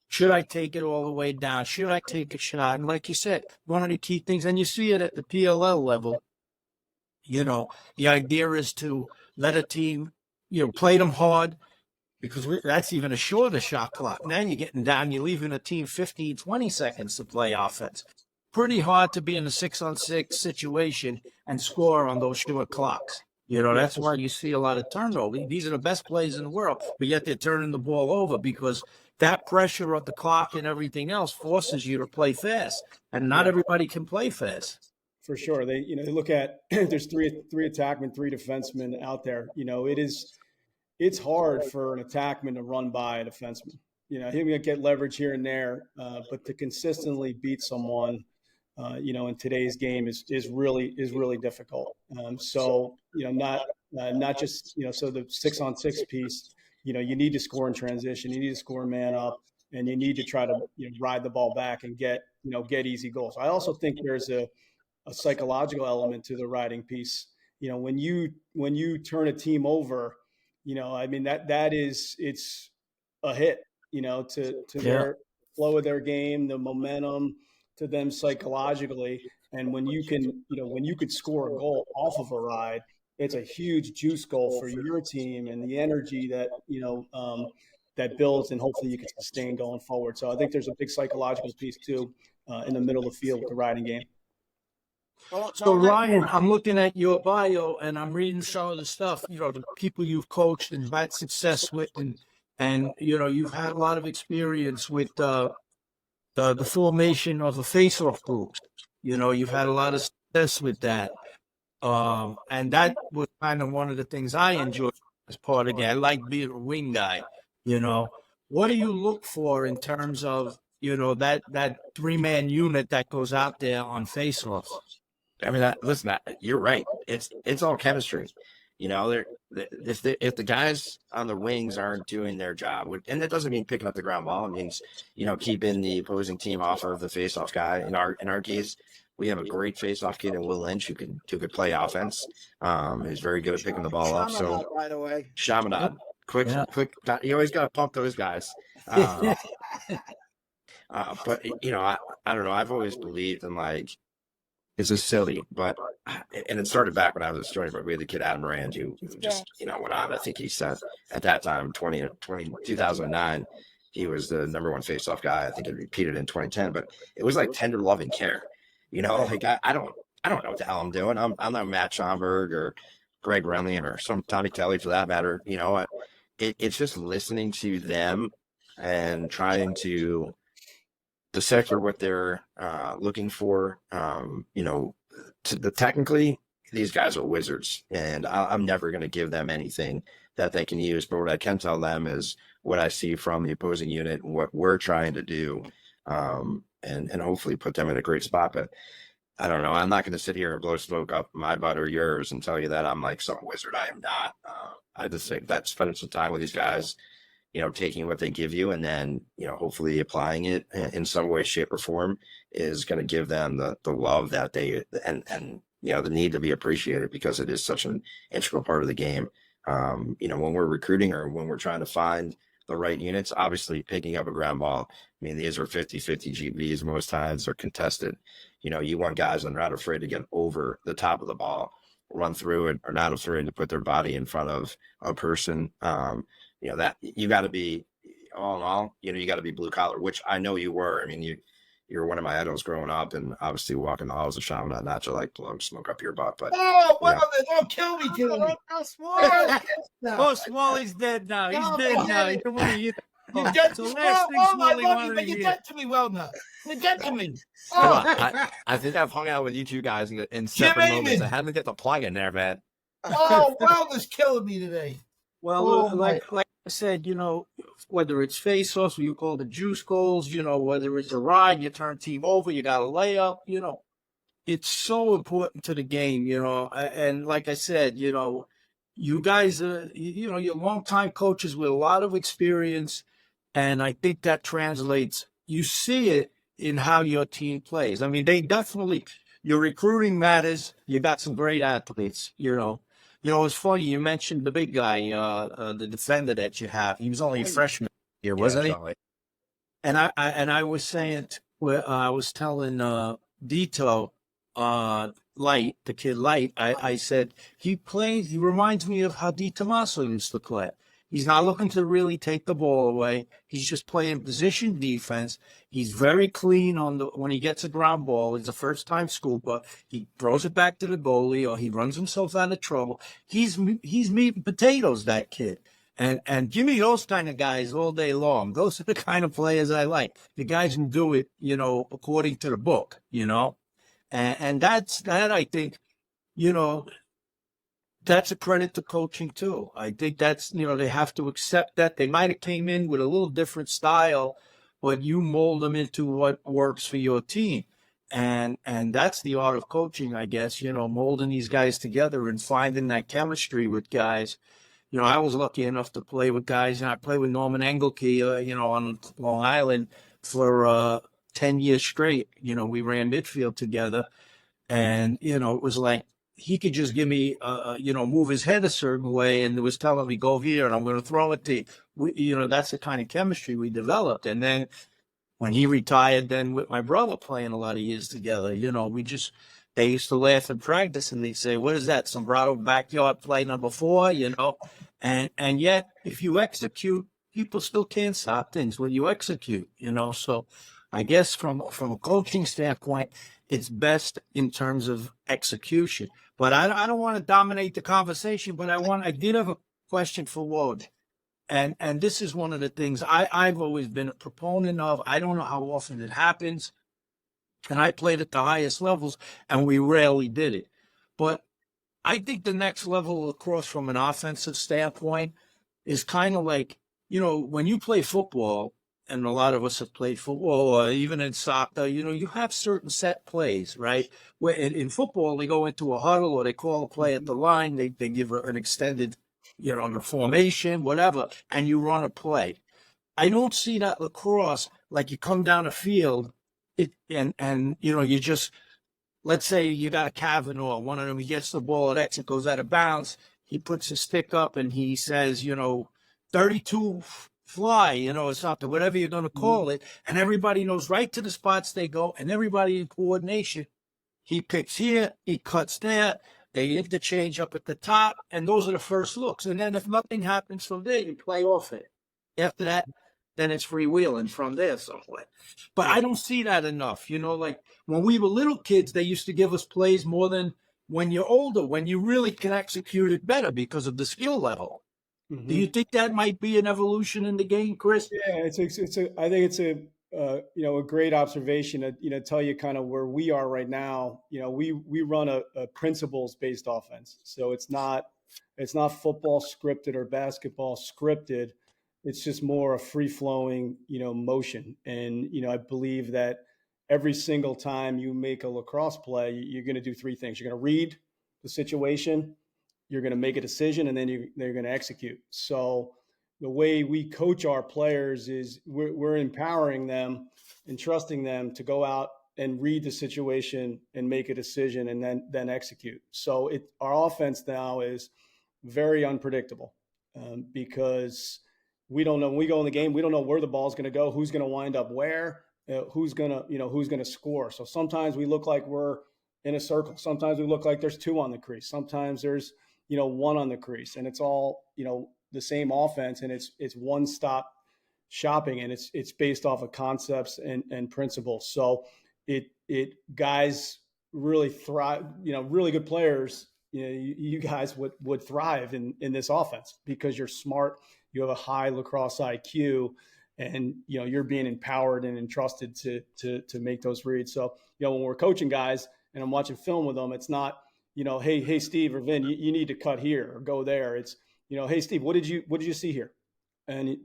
should I take it all the way down? Should I take a shot? And like you said, one of the key things, and you see it at the PLL level, the idea is to let a team, play them hard because that's even a shorter shot clock. Now you're getting down, you're leaving a team 15, 20 seconds to play offense. Pretty hard to be in a 6-on-6 situation and score on those short clocks. That's why you see a lot of turnover. These are the best players in the world, but yet they're turning the ball over because that pressure of the clock and everything else forces you to play fast, and not everybody can play fast. For sure. They look at, there's three attackmen, 3 defensemen out there. It's hard for an attackman to run by a defenseman. He may get leverage here and there, but to consistently beat someone, in today's game is really difficult. So, not just, so the 6-on-6 piece, you need to score in transition, you need to score man up, and you need to try to ride the ball back and get easy goals. I also think there's a psychological element to the riding piece. When you turn a team over, it's a hit, to their flow of their game, the momentum, to them psychologically. And when you could score a goal off of a ride, it's a huge juice goal for your team and the energy that, that builds, and hopefully you can sustain going forward. So I think there's a big psychological piece too, in the middle of the field with the riding game. So Ryan, I'm looking at your bio and I'm reading some of the stuff, the people you've coached and had success with, and you've had a lot of experience with the formation of the face-off groups. You've had a lot of success with that. And that was kind of one of the things I enjoyed as part of it. I like being a wing guy. What do you look for in terms of, that 3-man unit that goes out there on face-offs? I mean, listen, you're right. It's all chemistry. if the guys on the wings aren't doing their job, and that doesn't mean picking up the ground ball, it means keeping the opposing team off of the faceoff guy. In our case, we have a great faceoff kid in Will Lynch who could play offense. He's very good at picking the ball up. So Chaminade, by the way, Chaminade, quick. You always got to pump those guys. But I don't know. I've always believed in this is silly, but and it started back when I was a student. But we had the kid Adam Rand who just went on. I think he said at that time 2009 he was the number one faceoff guy. I think it repeated in 2010, but it was like tender loving care. I don't know what the hell I'm doing. I'm not Matt Schomburg or Greg Remlin or some Tommy Kelly for that matter. It's just listening to them and trying to decipher what they're looking for. Technically, these guys are wizards, and I'm never going to give them anything that they can use. But what I can tell them is what I see from the opposing unit, and what we're trying to do, and hopefully put them in a great spot. But I don't know. I'm not going to sit here and blow smoke up my butt or yours and tell you that I'm like some wizard. I am not. I just think that spending some time with these guys, taking what they give you and then, hopefully applying it in some way, shape, or form is going to give them the love that they and the need to be appreciated, because it is such an integral part of the game. When we're recruiting or when we're trying to find the right units, obviously picking up a ground ball. I mean, these are 50-50 GBs most times. They're contested. You want guys that are not afraid to get over the top of the ball, run through it, or not afraid to put their body in front of a person. That you got to be, all in all, you got to be blue collar, which I know you were. I mean, you're one of my idols growing up, and obviously walking the halls of Chaminade, not to blow smoke up your butt, but don't kill me, Jimmy. Oh, Smalley's dead now. He's dead now. You don't want to hear. You get the to last thing I Smalley love wanted you, to but you hear. get to me well now. You get to me. Come on. I think I've hung out with you two guys in separate Jim moments. Amon. I haven't get the plug in there, man. Wilder's killing me today. Well, Oh, like I said, whether it's face-offs, you call the juice goals, whether it's a ride, you turn team over, you got a layup, it's so important to the game, and like I said, you guys are, you're longtime coaches with a lot of experience, and I think that translates. You see it in how your team plays. I mean, they definitely, your recruiting matters. You got some great athletes, it's funny, you mentioned the big guy, the defender that you have. He was only a freshman here, wasn't he? Charlie. And I was saying, I was telling Dito, Light, the kid Light, I said, he reminds me of how Di Tommaso used to play. He's not looking to really take the ball away. He's just playing position defense. He's very clean when he gets a ground ball. He's a first-time scooper. He throws it back to the goalie, or he runs himself out of trouble. He's meat and potatoes, that kid. And give me those kind of guys all day long. Those are the kind of players I like. The guys who do it, according to the book, And that I think, that's a credit to coaching too. I think that's, they have to accept that. They might have came in with a little different style, but you mold them into what works for your team. And that's the art of coaching, I guess, molding these guys together and finding that chemistry with guys. I was lucky enough to play with guys, and I played with Norman Engelke, on Long Island for 10 years straight. We ran midfield together, and, it was like, he could just give me, move his head a certain way, and it was telling me, go here, and I'm going to throw it to you. That's the kind of chemistry we developed. And then when he retired, then with my brother playing a lot of years together, they used to laugh in practice, and they'd say, what is that, sombrado backyard play number 4, And yet, if you execute, people still can't stop things when you execute, So I guess from a coaching standpoint, it's best in terms of execution. But I don't want to dominate the conversation, but I did have a question for Woj. And this is one of the things I've always been a proponent of. I don't know how often it happens. And I played at the highest levels, and we rarely did it. But I think the next level across from an offensive standpoint is kind of like, when you play football, and a lot of us have played football, or even in soccer, you have certain set plays, right? Where in football, they go into a huddle, or they call a play at the line, they give an extended you're on the formation, whatever, and you run a play. I don't see that lacrosse like you come down a field and you just, let's say you got a Kavanaugh, one of them, he gets the ball at X, it goes out of bounds, he puts his stick up and he says, 32 fly, or something, whatever you're going to call it, and everybody knows right to the spots they go, and everybody in coordination. He picks here, he cuts there, they interchange up at the top, and those are the first looks. And then if nothing happens from there, you play off it. After that, then it's freewheeling from there somewhere. But I don't see that enough. Like when we were little kids, they used to give us plays more than when you're older, when you really can execute it better because of the skill level. Mm-hmm. Do you think that might be an evolution in the game, Chris? Yeah, I think it's a great observation to tell you kind of where we are right now. We run a principles based offense, so it's not football scripted or basketball scripted. It's just more a free flowing motion, and I believe that every single time you make a lacrosse play, you're going to do three things. You're going to read the situation, you're going to make a decision, and then they're going to execute. So the way we coach our players is we're empowering them and trusting them to go out and read the situation and make a decision and then execute. So our offense now is very unpredictable because we don't know when we go in the game, we don't know where the ball's going to go, who's going to wind up where, who's going to score. So sometimes we look like we're in a circle. Sometimes we look like there's two on the crease. Sometimes there's, one on the crease, and it's all, the same offense, and it's one-stop shopping, and it's based off of concepts and principles. So it guys really thrive, really good players, you guys would thrive in this offense because you're smart, you have a high lacrosse IQ, and you're being empowered and entrusted to make those reads. So when we're coaching guys and I'm watching film with them, it's not hey Steve or Vin, you need to cut here or go there. It's hey Steve, what did you see here? And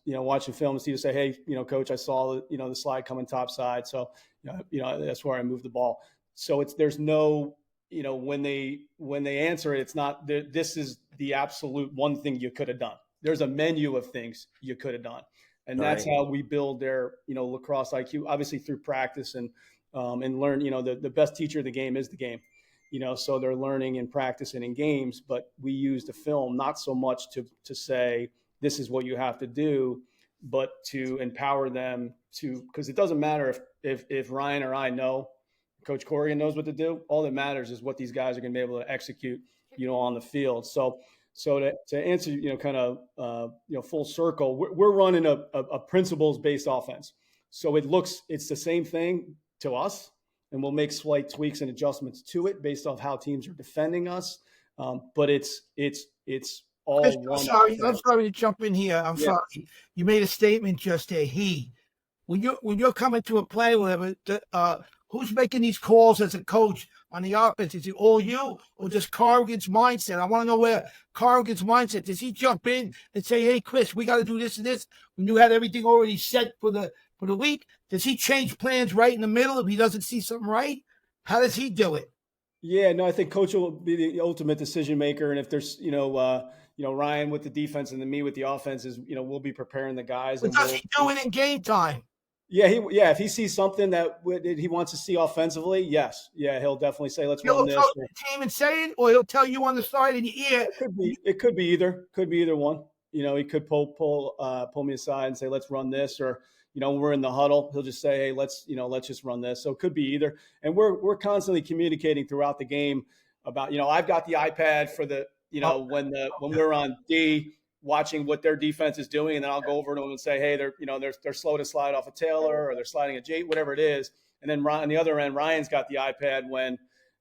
watching film, Steve say, hey, coach, I saw the slide coming top side, so that's where I moved the ball. So there's no when they answer it, it's not this is the absolute one thing you could have done. There's a menu of things you could have done, and that's how we build their lacrosse IQ, obviously through practice and learn. The best teacher of the game is the game. So they're learning and practicing in games, but we use the film not so much to say this is what you have to do, but to empower them because it doesn't matter if Ryan or I know, Coach Corrigan knows what to do. All that matters is what these guys are going to be able to execute, on the field. So to answer, kind of, full circle, we're running a principles-based offense. So it's the same thing to us. And we'll make slight tweaks and adjustments to it based off how teams are defending us. But it's all Chris, one. I'm sorry to jump in here. I'm sorry. You made a statement just there. When you're coming to a play, whatever, who's making these calls as a coach on the offense? Is it all you or just Corrigan's mindset? I want to know where Corrigan's mindset. Does he jump in and say, hey, Chris, we got to do this and this when you had everything already set for the week? Does he change plans right in the middle if he doesn't see something right? How does he do it? Yeah, no, I think coach will be the ultimate decision maker. And if there's, Ryan with the defense and then me with the offense is, we'll be preparing the guys. But does he do it in game time? Yeah, if he sees something that he wants to see offensively, yes. Yeah, he'll definitely say, let's run this. He'll tell the team and say it, or he'll tell you on the side of your ear. It could be either. Could be either one. He could pull me aside and say, let's run this, or we're in the huddle. He'll just say, hey, let's just run this. So it could be either. And we're constantly communicating throughout the game about, I've got the iPad for the, when we're on D watching what their defense is doing. And then I'll go over to them and say, hey, they're slow to slide off a Taylor or they're sliding a J, whatever it is. And then on the other end, Ryan's got the iPad when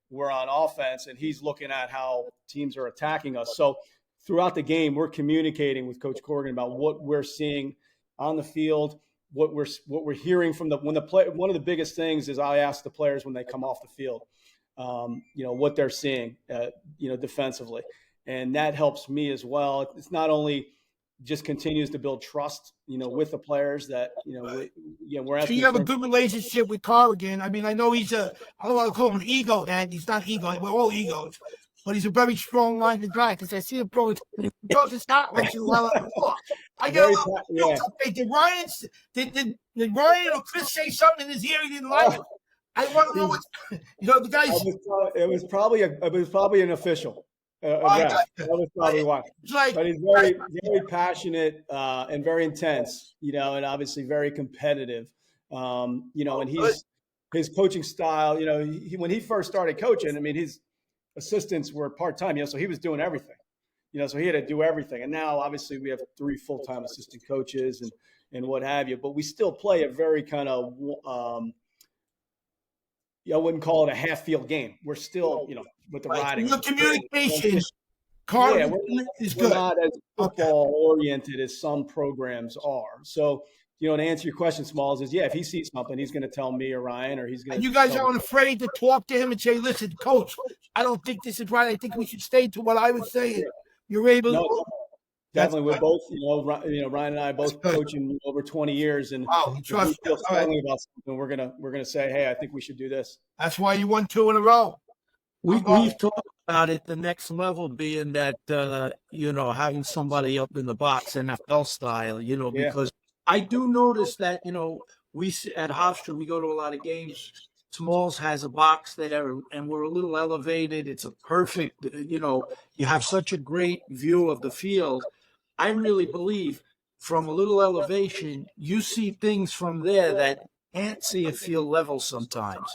we're on offense and he's looking at how teams are attacking us. So throughout the game, we're communicating with Coach Corrigan about what we're seeing on the field, what we're hearing from one of the biggest things is I ask the players when they come off the field, what they're seeing, defensively, and that helps me as well. It's not only just continues to build trust, with the players that, we're asking. So you have a good relationship with Corrigan. I mean, I know I don't want to call him ego, and he's not ego. We're all egos. but he's a very strong-minded guy because I see him throw his start once in a while. I get a Very little yeah. hey, did Ryan or Chris say something in his ear he didn't like? I want to know what the guys. It was probably an official. That was probably why. It's like, But he's very, very passionate and very intense, and obviously very competitive. And his coaching style, when he first started coaching, I mean, his assistants were part-time, so he was doing everything, so he had to do everything. And now obviously we have 3 full-time assistant coaches and what have you, but we still play a very kind of, I wouldn't call it a half-field game. We're still, with the riding. The communication, is we're good. not as football-oriented as some programs are. So, to answer your question, Smalls, is if he sees something, he's going to tell me or Ryan, or he's going to. And you guys aren't afraid to talk to him and say, "Listen, Coach, I don't think this is right. I think we should stay to what I was saying." You're able to. Definitely, we're both, Ryan and I both coaching over 20 years, and Wow, if we feel strongly about something, we're gonna say, hey, I think we should do this. That's why you won 2 in a row. We've talked about it. The next level being that having somebody up in the box NFL style. Because I do notice that we at Hofstra we go to a lot of games. Smalls has a box there, and we're a little elevated. It's a perfect. You have such a great view of the field. I really believe from a little elevation, you see things from there that can't see at field level sometimes.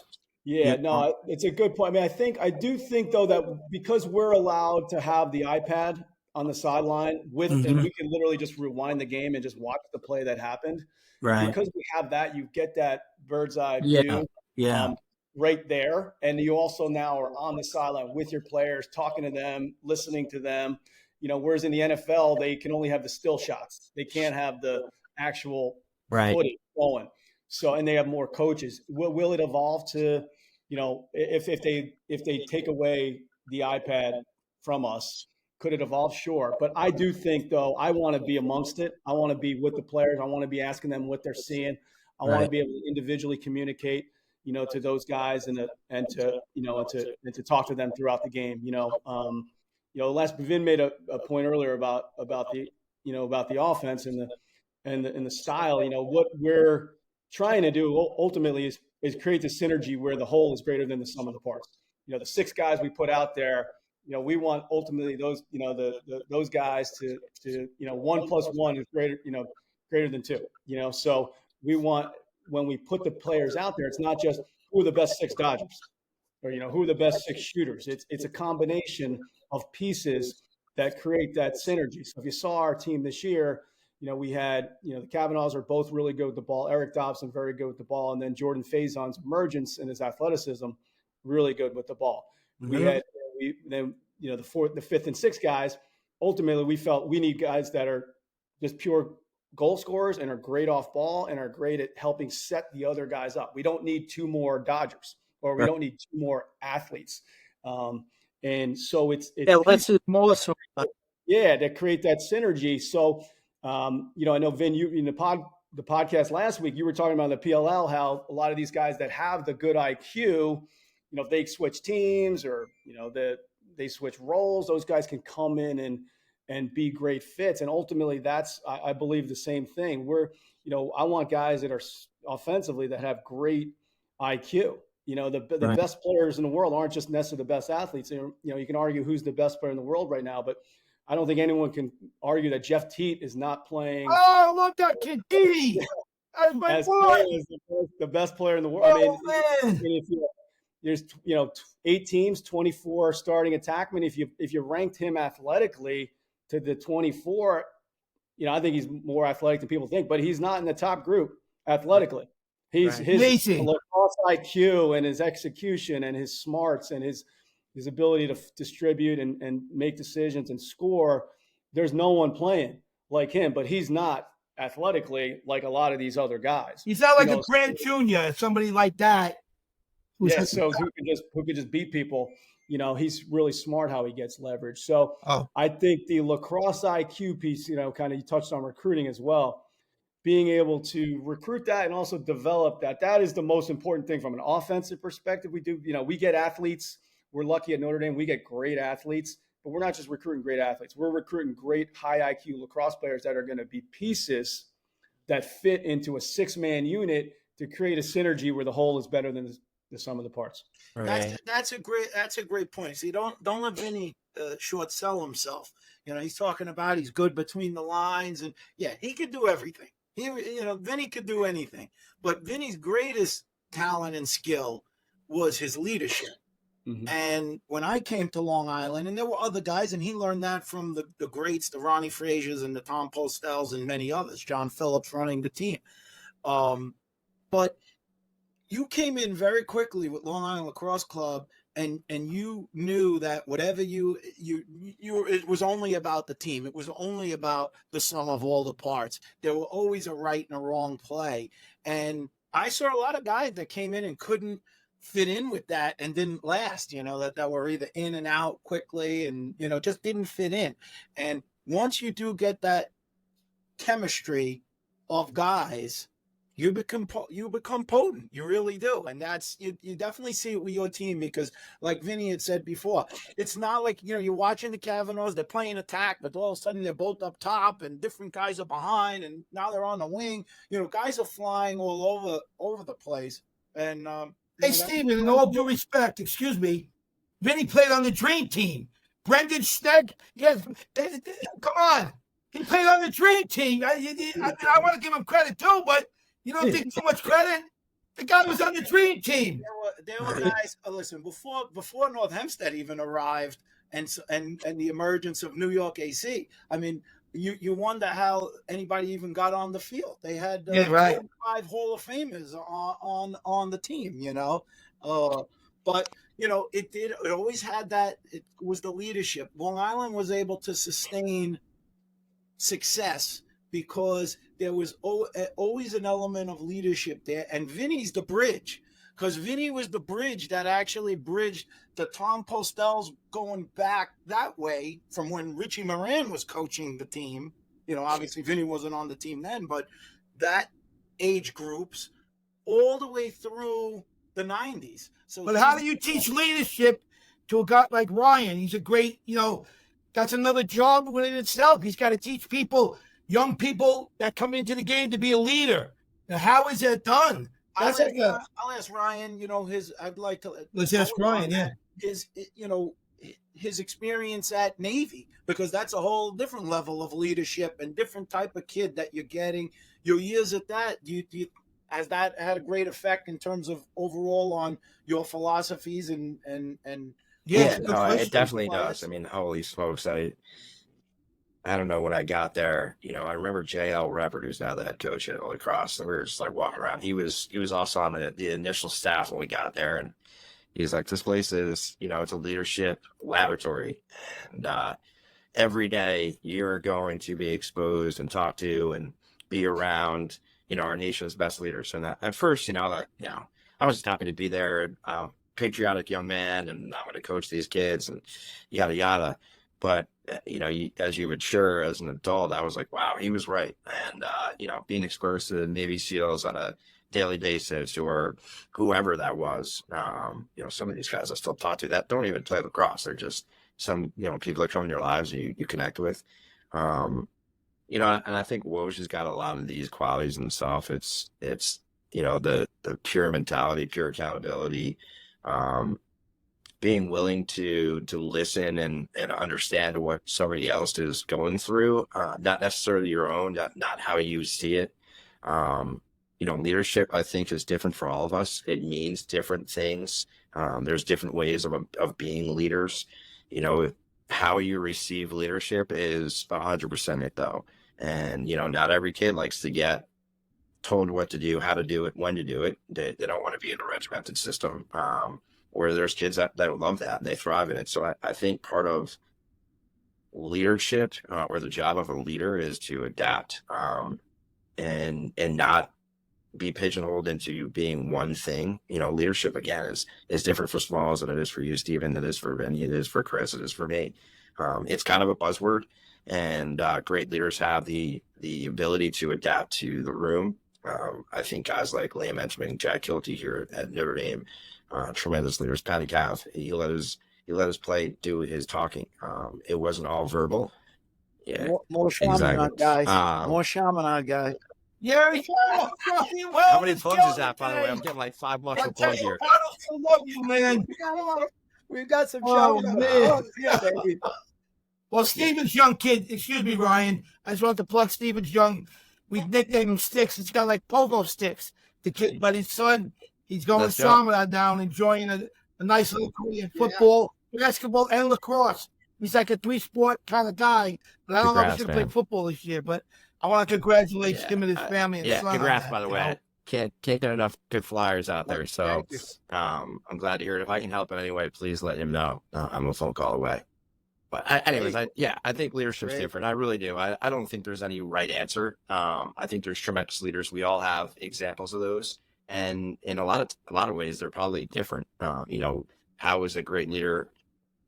Yeah, no, it's a good point. I mean, I do think though that because we're allowed to have the iPad on the sideline and we can literally just rewind the game and just watch the play that happened. Right. Because we have that, you get that bird's eye view. Yeah. Right there. And you also now are on the sideline with your players, talking to them, listening to them. Whereas in the NFL, they can only have the still shots. They can't have the actual footage going. So, and they have more coaches. Will it evolve to, if they take away the iPad from us, could it evolve? Sure. But I do think, though, I want to be amongst it. I want to be with the players. I want to be asking them what they're seeing. I want to be able to individually communicate, to those guys and to talk to them throughout the game. Les Bavin made a point earlier about the offense and the style. What we're trying to do ultimately is create the synergy where the whole is greater than the sum of the parts. The 6 guys we put out there, we want ultimately those, those guys to 1 + 1 is greater than 2. So we want, when we put the players out there, it's not just who are the best 6 Dodgers or, who are the best 6 shooters. It's a combination of pieces that create that synergy. So if you saw our team this year, we had, the Kavanaughs are both really good with the ball. Eric Dobson, very good with the ball. And then Jordan Faison's emergence and his athleticism, really good with the ball. We had, the 5th and 6th guys, ultimately we felt we need guys that are just pure goal scorers and are great off ball and are great at helping set the other guys up. We don't need 2 more Dodgers, or we don't need 2 more athletes. And so it's less is more. So to create that synergy. So I know Vin, you in the podcast last week, you were talking about the PLL, how a lot of these guys that have the good IQ, if they switch teams or they switch roles, those guys can come in and be great fits. And ultimately that's, I believe, the same thing. I want guys that are offensively that have great IQ. The best players in the world aren't just necessarily the best athletes. You can argue who's the best player in the world right now, but I don't think anyone can argue that Jeff Teat is not playing. Oh, I love that kid, Edie. That's my boy. The best player in the world. There's 8 teams, 24 starting attackmen. If you ranked him athletically to the 24, I think he's more athletic than people think, but he's not in the top group athletically. His lacrosse IQ and his execution and his smarts and his ability to distribute and make decisions and score. There's no one playing like him, but he's not athletically like a lot of these other guys. He's not like a Grant Jr., somebody like that. So who could just beat people. He's really smart how he gets leverage. So I think the lacrosse IQ piece, kind of you touched on recruiting as well. Being able to recruit that and also develop that is the most important thing from an offensive perspective. We do, we get athletes we're lucky at Notre Dame. We get great athletes, but we're not just recruiting great athletes. We're recruiting great high IQ lacrosse players that are going to be pieces that fit into a 6-man unit to create a synergy where the whole is better than the sum of the parts. Right. That's a great point. See, don't let Vinny short sell himself. You know, he's talking about he's good between the lines, and yeah, he could do everything. Vinny could do anything, but Vinny's greatest talent and skill was his leadership. Mm-hmm. And when I came to Long Island, and there were other guys, and he learned that from the greats, the Ronnie Fraziers and the Tom Postels and many others, John Phillips running the team. But you came in very quickly with Long Island Lacrosse Club, and you knew that whatever it was only about the team. It was only about the sum of all the parts. There were always a right and a wrong play. And I saw a lot of guys that came in and couldn't fit in with that and didn't last, that were either in and out quickly and, just didn't fit in. And once you do get that chemistry of guys, you become potent. You really do. And that's, you definitely see it with your team, because like Vinny had said before, it's not like, you're watching the Kavanaughs, they're playing attack, but all of a sudden they're both up top and different guys are behind, and now they're on the wing. Guys are flying all over the place. And, Hey, Steven, in all due respect, excuse me, Vinny played on the Dream Team. Brendan Sneg, yes, come on. He played on the Dream Team. I want to give him credit too, but you don't think too much credit? The guy was on the Dream Team. There were guys, listen, before North Hempstead even arrived and the emergence of New York AC, I mean, you wonder how anybody even got on the field. They had 5 Hall of Famers on the team, but it always had that. It was the leadership. Long Island was able to sustain success because there was always an element of leadership there, and Vinny's the bridge. Because Vinny was the bridge that actually bridged the Tom Postels going back that way from when Richie Moran was coaching the team. Obviously Vinny wasn't on the team then, but that age groups all the way through the 90s. So, but how do you teach leadership to a guy like Ryan? He's a great, that's another job within itself. He's got to teach people, young people that come into the game, to be a leader. Now, how is that done? I'll ask Ryan, I'd like to. Let's ask Ryan, yeah. His experience at Navy, because that's a whole different level of leadership and different type of kid that you're getting. Your years at that, has that had a great effect in terms of overall on your philosophies and yeah, no, it definitely does. I mean, holy smokes, I don't know when I got there. I remember J.L. Reppert, who's now the head coach at Holy Cross, and we were just like walking around. He was also on the initial staff when we got there, and he's like, "This place is, it's a leadership laboratory, and every day you're going to be exposed and talked to and be around, our nation's best leaders." And at first, I was just happy to be there, patriotic young man, and I'm going to coach these kids and yada yada. But as you mature as an adult, I was like, wow, he was right. And, being exposed to the Navy SEALs on a daily basis, or whoever that was, some of these guys I still talk to that don't even play lacrosse. They're just some, people that come in your lives and you connect with. And I think Woj has got a lot of these qualities in himself. It's the pure mentality, pure accountability, being willing to listen and understand what somebody else is going through, not necessarily your own, not how you see it. Leadership, I think, is different for all of us. It means different things. There's different ways of being leaders. How you receive leadership is 100% it, though. And, not every kid likes to get told what to do, how to do it, when to do it. They don't want to be in a regimented system. Where there's kids that love that and they thrive in it. So I think part of leadership, or the job of a leader, is to adapt and not be pigeonholed into being one thing. Leadership, again, is different for Smalls than it is for you, Steven, it is for Vinny, it is for Chris, it is for me. It's kind of a buzzword, and great leaders have the ability to adapt to the room. I think guys like Liam Entman, Jack Kilty here at Notre Dame, tremendous leaders. Patty Cav, he let us play do his talking. It wasn't all verbal. Yeah, More Chaminade, guys. Um, More Chaminade, guys. Yeah, How many plugs is that, by the way? I'm getting like 5 months of plug here. I don't love you, man. We've got some Oh, Chaminade. man. Oh, yeah, baby. Well, Stevens Young kid, excuse me, Ryan. I just want to plug Stevens Young. We nicknamed him Sticks. It's got like pogo sticks. The kid, but his son, he's going Let's to go. Chaminade down, enjoying a nice little career in football, basketball, and lacrosse. He's like a 3-sport kind of guy. But I don't know if he's going to play man. football this year. But I want to congratulate Yeah, him and his family. And Yeah, son on congrats, that, by the you way. know. Can't get enough good flyers out there. So Thank you. I'm glad to hear it. If I can help in any way, please let him know. I'm a phone call away. But anyways, I think leadership's Great. different. I really do. I don't think there's any right answer. I think there's tremendous leaders. We all have examples of those, and in a lot of ways, they're probably different. How is a great leader?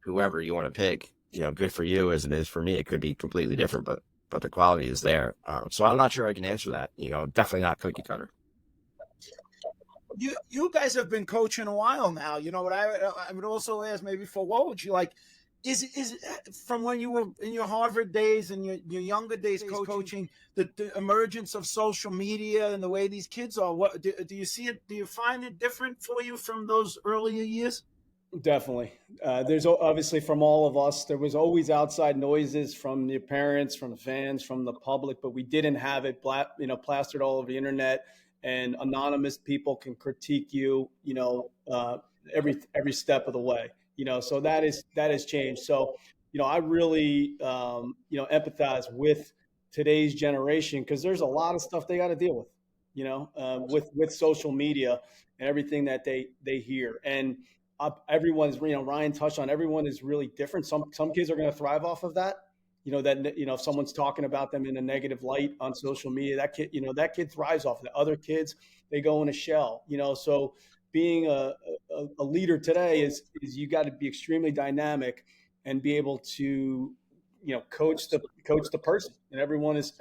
Whoever you want to pick, good for you as it is for me. It could be completely different, but the quality is there. So I'm not sure I can answer that. Definitely not cookie cutter. You guys have been coaching a while now. You know what I would also ask maybe for Woj, like, is it from when you were in your Harvard days and your younger days coaching, the emergence of social media and the way these kids are? What do you see it? Do you find it different for you from those earlier years? Definitely. There's obviously from all of us, there was always outside noises from the parents, from the fans, from the public, but we didn't have it plastered all over the internet, and anonymous people can critique you, every step of the way, so that has changed. So, I really, empathize with today's generation, because there's a lot of stuff they got to deal with, with social media and everything that they hear. And everyone's, Ryan touched on, everyone is really different. Some kids are going to thrive off of that. If someone's talking about them in a negative light on social media, that kid thrives off of that. Other kids, they go in a shell, so being a leader today is you got to be extremely dynamic and be able to, coach the person. And everyone is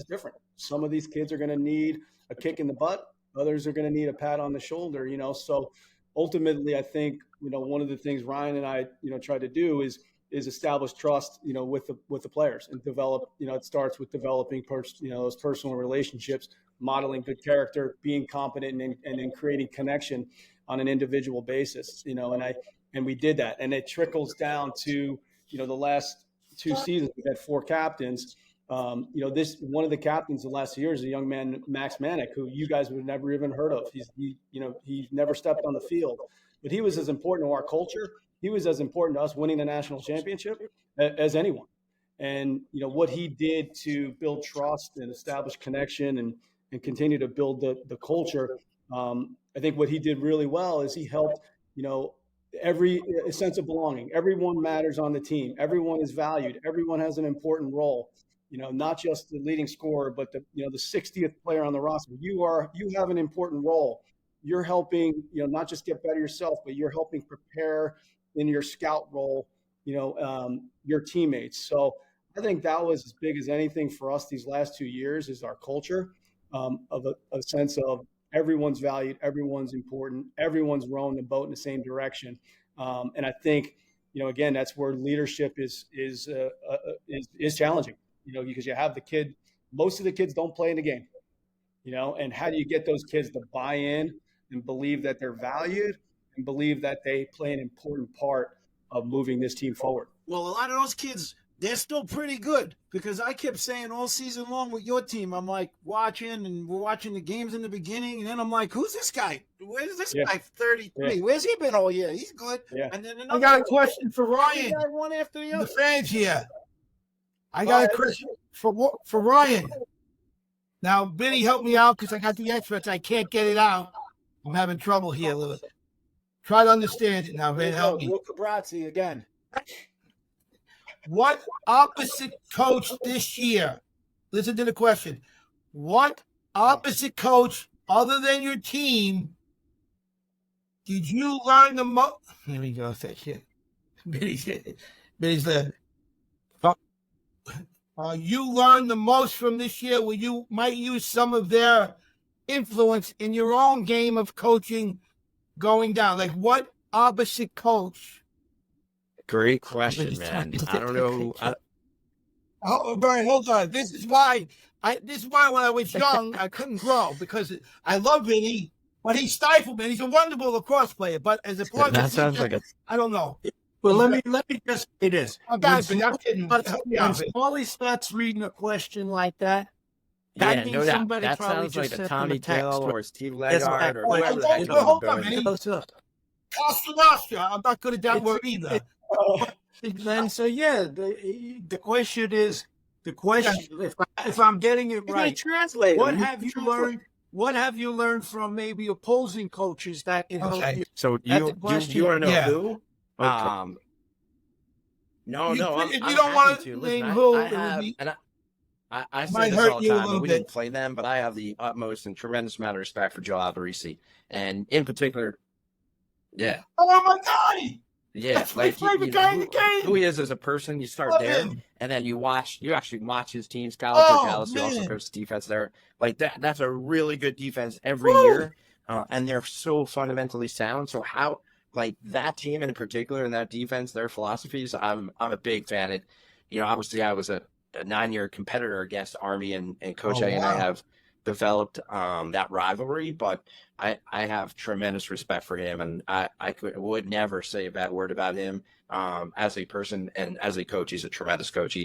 different. Some of these kids are going to need a kick in the butt. Others are going to need a pat on the shoulder, so ultimately, I think, one of the things Ryan and I, try to do is establish trust, with the players, and develop, it starts with developing those personal relationships, modeling good character, being competent, and then creating connection on an individual basis, and we did that. And it trickles down to, the last 2 seasons, we've had 4 captains. One of the captains the last 2 years is a young man, Max Manick, who you guys would never even heard of. He never stepped on the field, but he was as important to our culture. He was as important to us winning the national championship as anyone. And, what he did to build trust and establish connection and continue to build the culture. I think what he did really well is he helped, every sense of belonging. Everyone matters on the team. Everyone is valued. Everyone has an important role. Not just the leading scorer, but the 60th player on the roster. You have an important role. You're helping, not just get better yourself, but you're helping prepare in your scout role, your teammates. So I think that was as big as anything for us these last 2 years, is our culture, of a sense of everyone's valued, everyone's important, everyone's rowing the boat in the same direction. And I think, again, that's where leadership is challenging. Because you have the kid, most of the kids don't play in the game, and how do you get those kids to buy in and believe that they're valued and believe that they play an important part of moving this team forward? Well, a lot of those kids, they're still pretty good, because I kept saying all season long with your team, I'm like we're watching the games in the beginning, and then I'm like, who's this guy? Where's this guy? 33. Yeah. Where's he been all year? He's good. Yeah. And then I got a question for Ryan. one after the The other. fans here. I got a question for Ryan. Now, Benny, help me out, because I got the experts. I can't get it out. I'm having trouble here, Lewis. Try to understand it now, Ben. Help me. Luca Brazzi again. What opposite coach this year? Listen to the question. What opposite coach, other than your team, did you learn the most? Here we go. That shit. Benny's there. You learned the most from this year, where you might use some of their influence in your own game of coaching going down? Like, what opposite coach? Great question, man. I don't know. Oh, Brian, hold on. This is why when I was young, I couldn't grow because I love Vinny, but he stifled me. He's a wonderful lacrosse player, but as a player, That sounds like a I don't know. Well, let me just say this. I'm kidding. When Help me out, Vinny. Smalley starts reading a question like that, yeah, that means no doubt. somebody That probably sounds like just a sent them Tommy a text. Gill or Steve Yes, Legard or I- whoever the I- heck I- hold is on, doing it. Vinny. What's up? Oscar, I'm not good at that word either. And so, yeah, the question is, if I'm getting it right, Translate. what have you learned? What have you learned from maybe opposing coaches that can help Okay. you? So That's you the question. want to know Yeah. who? No, You- no. if I'm you don't happy wanna to. name Listen, who, I it would have, be- and I say might this hurt all the you a time, little and we bit. didn't play them, but I have the utmost and tremendous amount of respect for Joe Alvarez, and in particular, yeah, Oh my God! yeah, That's my like favorite guy in the game. who he is as a person. You start Love there, him. and then you actually watch his teams. College Oh, Dallas, he also man. coaches defense there. Like that's a really good defense every Woo. year, and they're so fundamentally sound. So how, like that team in particular and that defense, their philosophies, I'm a big fan. It, obviously I was a 9-year competitor against Army, and Coach Oh, A and I wow. have developed that rivalry, but I have tremendous respect for him, and I would never say a bad word about him as a person and as a coach. He's a tremendous coach.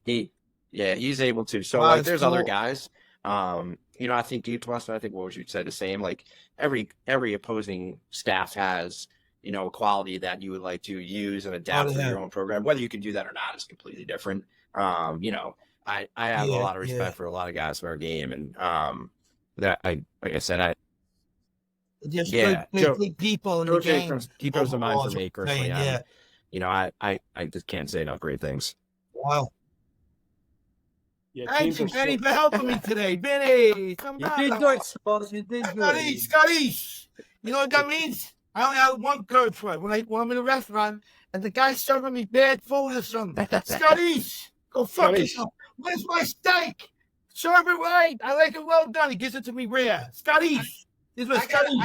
He's able to. So Wow, like, it's there's other cool. guys. I think Gabe Weston, I think what you'd say the same. Like every opposing staff has a quality that you would like to use and adapt for yeah. your own program. Whether you can do that or not is completely different. I have a lot of respect for a lot of guys in our game, and that like I said, Just Yeah, good people in the game. he comes to mind overall, for is me what I'm saying, personally. Yeah. I just can't say enough great things. Wow. Yeah, Thank teams you, are so- Benny, for helping me today. Benny, come You on. did good, Spurs. You did good. Scotty. You know what that means? I only have one curse word when I'm in a restaurant and the guy's serving me bad food or something. Scotty, go fuck Scotty. yourself. Where's my steak? Serve it right. I like it well done. He gives it to me rare. Scotty. This was Scotty.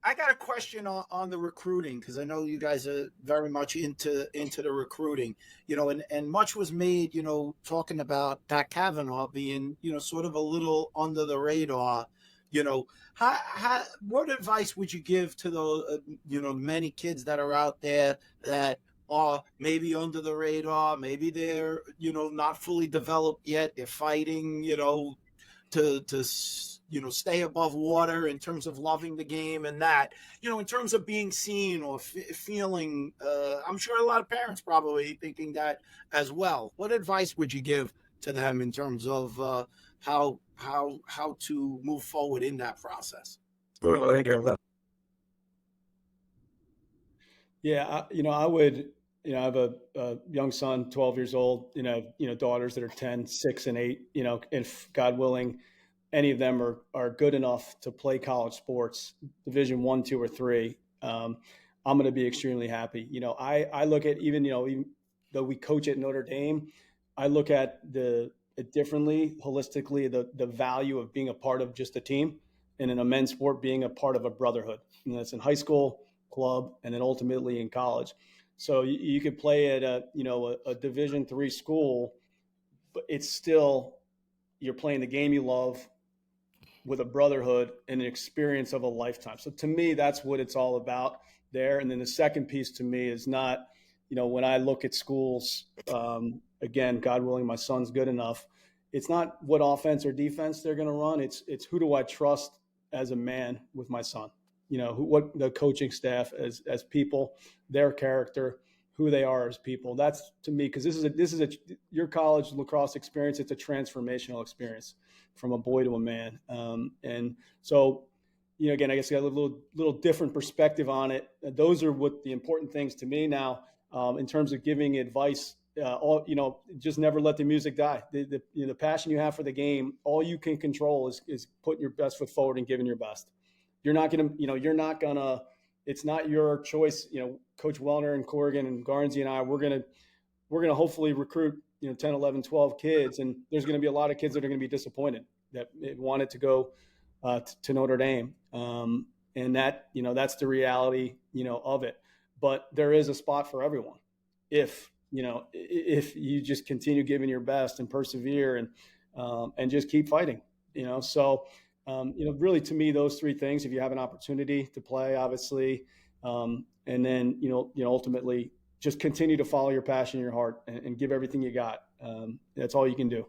I got a question on the recruiting, because I know you guys are very much into the recruiting, and much was made, talking about Pat Kavanaugh being, sort of a little under the radar. What advice would you give to the, many kids that are out there that are maybe under the radar, maybe they're, not fully developed yet, they're fighting, to stay above water in terms of loving the game, and that, in terms of being seen or feeling, I'm sure a lot of parents probably thinking that as well. What advice would you give to them in terms of how to move forward in that process? Yeah, I would, I have a young son, 12 years old, daughters that are 10, 6, and 8, if God willing, any of them are good enough to play college sports, Division 1, 2, or 3, I'm going to be extremely happy. I look at even though we coach at Notre Dame, I look at it differently, holistically, the value of being a part of just a team, and in a men's sport, being a part of a brotherhood. And that's in high school, club, and then ultimately in college. So you could play at a Division 3 school, but it's still, you're playing the game you love with a brotherhood and an experience of a lifetime. So to me, that's what it's all about there. And then the second piece to me is not, when I look at schools, again, God willing, my son's good enough. It's not what offense or defense they're going to run. It's who do I trust as a man with my son? What the coaching staff as people, their character, who they are as people. That's to me, because this is your college lacrosse experience. It's a transformational experience from a boy to a man. And so, again, I guess I got a little different perspective on it. Those are what the important things to me now, in terms of giving advice. Just never let the music die. The passion you have for the game, all you can control is putting your best foot forward and giving your best. You're not going to, it's not your choice. Coach Wellner and Corrigan and Garnsey and I, we're going to hopefully recruit, 10, 11, 12 kids. And there's going to be a lot of kids that are going to be disappointed that wanted to go to Notre Dame. And that, that's the reality, of it. But there is a spot for everyone if you just continue giving your best and persevere and just keep fighting. So really, to me, those three things, if you have an opportunity to play, obviously, and then ultimately just continue to follow your passion in your heart and give everything you got. That's all you can do.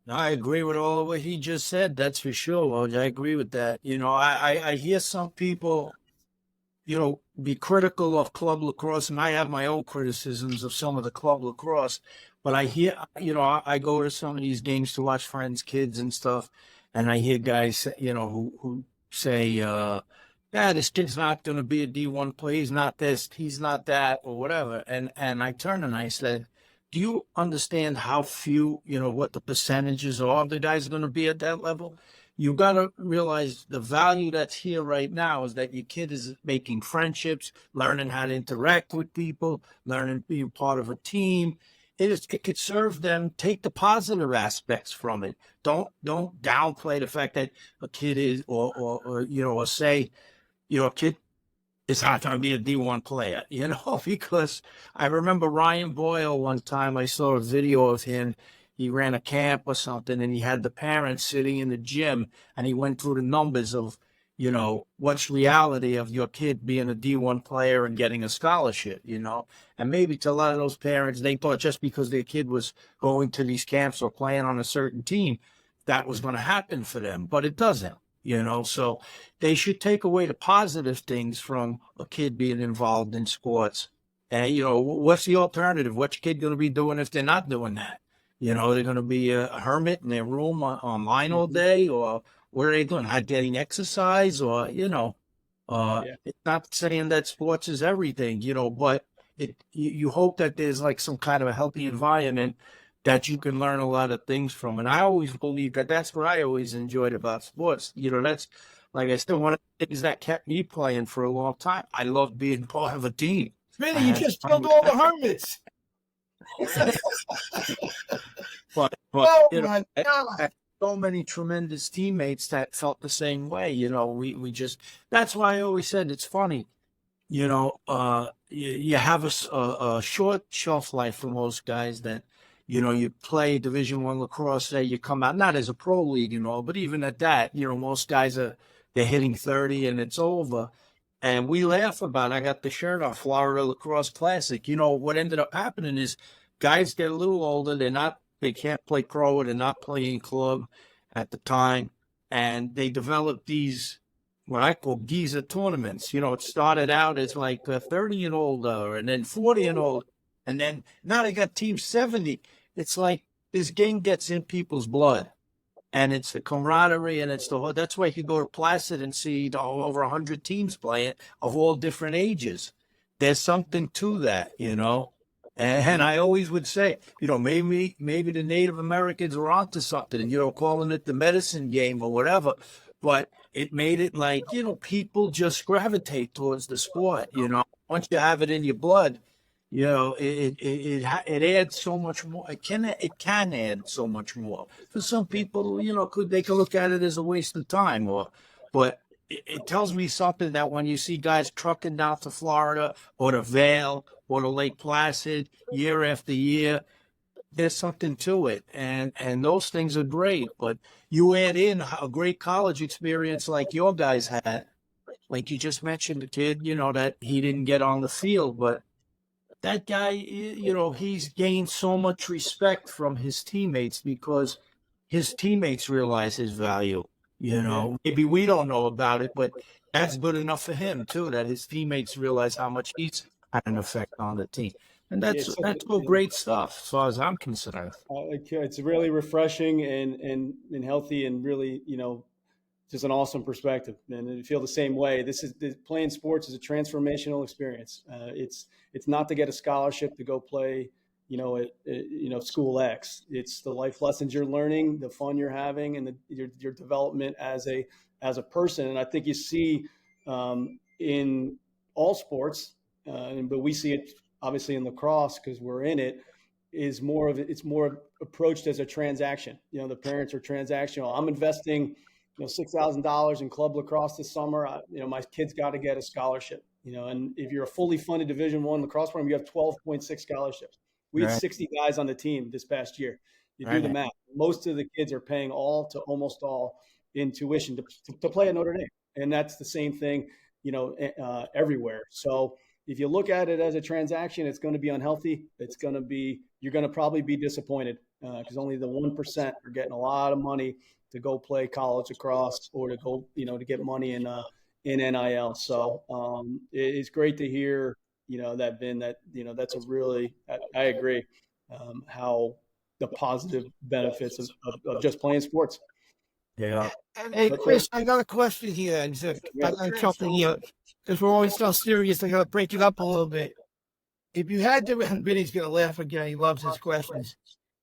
I agree with all of what he just said. That's for sure, Woj. I agree with that. I hear some people, be critical of club lacrosse, and I have my own criticisms of some of the club lacrosse. But I hear, I go to some of these games to watch friends' kids and stuff, and I hear guys, who say, yeah, this kid's not going to be a D1 player. He's not this, he's not that, or whatever. And I turn and I said, do you understand how few, what the percentages are of the guys are going to be at that level? You got to realize the value that's here right now is that your kid is making friendships, learning how to interact with people, learning to be part of a team. It could serve them. Take the positive aspects from it. Don't downplay the fact that a kid is, or say, a kid is not going to be a D1 player, because I remember Ryan Boyle one time. I saw a video of him. He ran a camp or something, and he had the parents sitting in the gym, and he went through the numbers of, what's reality of your kid being a D1 player and getting a scholarship, and maybe to a lot of those parents, they thought just because their kid was going to these camps or playing on a certain team, that was going to happen for them, but it doesn't, so they should take away the positive things from a kid being involved in sports. And, what's the alternative? What's your kid going to be doing if they're not doing that? They're going to be a hermit in their room online all day, or what are they doing? Not getting exercise, or, It's not saying that sports is everything, but you hope that there's like some kind of a healthy environment that you can learn a lot of things from. And I always believe that that's what I always enjoyed about sports. That's, like I said, one of the things that kept me playing for a long time. I loved being part of a team. Really, you just killed all the hermits. But Oh, I my God. had so many tremendous teammates that felt the same way. We just, that's why I always said it's funny. You have a short shelf life for most guys that, you play Division I lacrosse, say you come out, not as a pro league, but even at that, most guys they're hitting 30 and it's over. And we laugh about it. I got the shirt off, Florida Lacrosse Classic. What ended up happening is guys get a little older. They can't play pro, or they're not playing club at the time. And they develop these, what I call geezer tournaments. It started out as like 30 and older, and then 40 and older. And then now they got team 70. It's like this game gets in people's blood. And it's the camaraderie, and it's that's why you could go to Placid and see over 100 teams playing of all different ages. There's something to that, And I always would say, maybe the Native Americans were onto something, calling it the medicine game or whatever. But it made it like, people just gravitate towards the sport, Once you have it in your blood, it adds so much more. It can add so much more. For some people, they could look at it as a waste of time, but it tells me something that when you see guys trucking down to Florida or to Vail or to Lake Placid year after year, there's something to it, and those things are great. But you add in a great college experience like your guys had, like you just mentioned, the kid, that he didn't get on the field, but that guy, he's gained so much respect from his teammates because his teammates realize his value. Maybe we don't know about it, but that's good enough for him too, that his teammates realize how much he's had an effect on the team. And that's all great stuff as far as I'm concerned. It's really refreshing and healthy, and really, just an awesome perspective. And I feel the same way. Playing sports is a transformational experience. It's not to get a scholarship to go play, at school X. It's the life lessons you're learning, the fun you're having, and your development as a person. And I think you see in all sports, but we see it obviously in lacrosse because we're in it. is it's more approached as a transaction. You know, the parents are transactional. I'm investing, $6,000 in club lacrosse this summer. My kid's got to get a scholarship. And if you're a fully funded Division I lacrosse program, you have 12.6 scholarships. We had 60 guys on the team this past year. You do the math. Most of the kids are paying all to almost all in tuition to play at Notre Dame, and that's the same thing, everywhere. So if you look at it as a transaction, it's going to be unhealthy. You're going to probably be disappointed because only the 1% are getting a lot of money to go play college lacrosse or to go, to get money in NIL. So it's great to hear, that's a really, I agree, how the positive benefits of just playing sports. Yeah. Hey, Chris, I got a question here. I'm jumping here because we're always so serious. I got to break it up a little bit. If you had to, Vinny's going to laugh again. He loves his questions.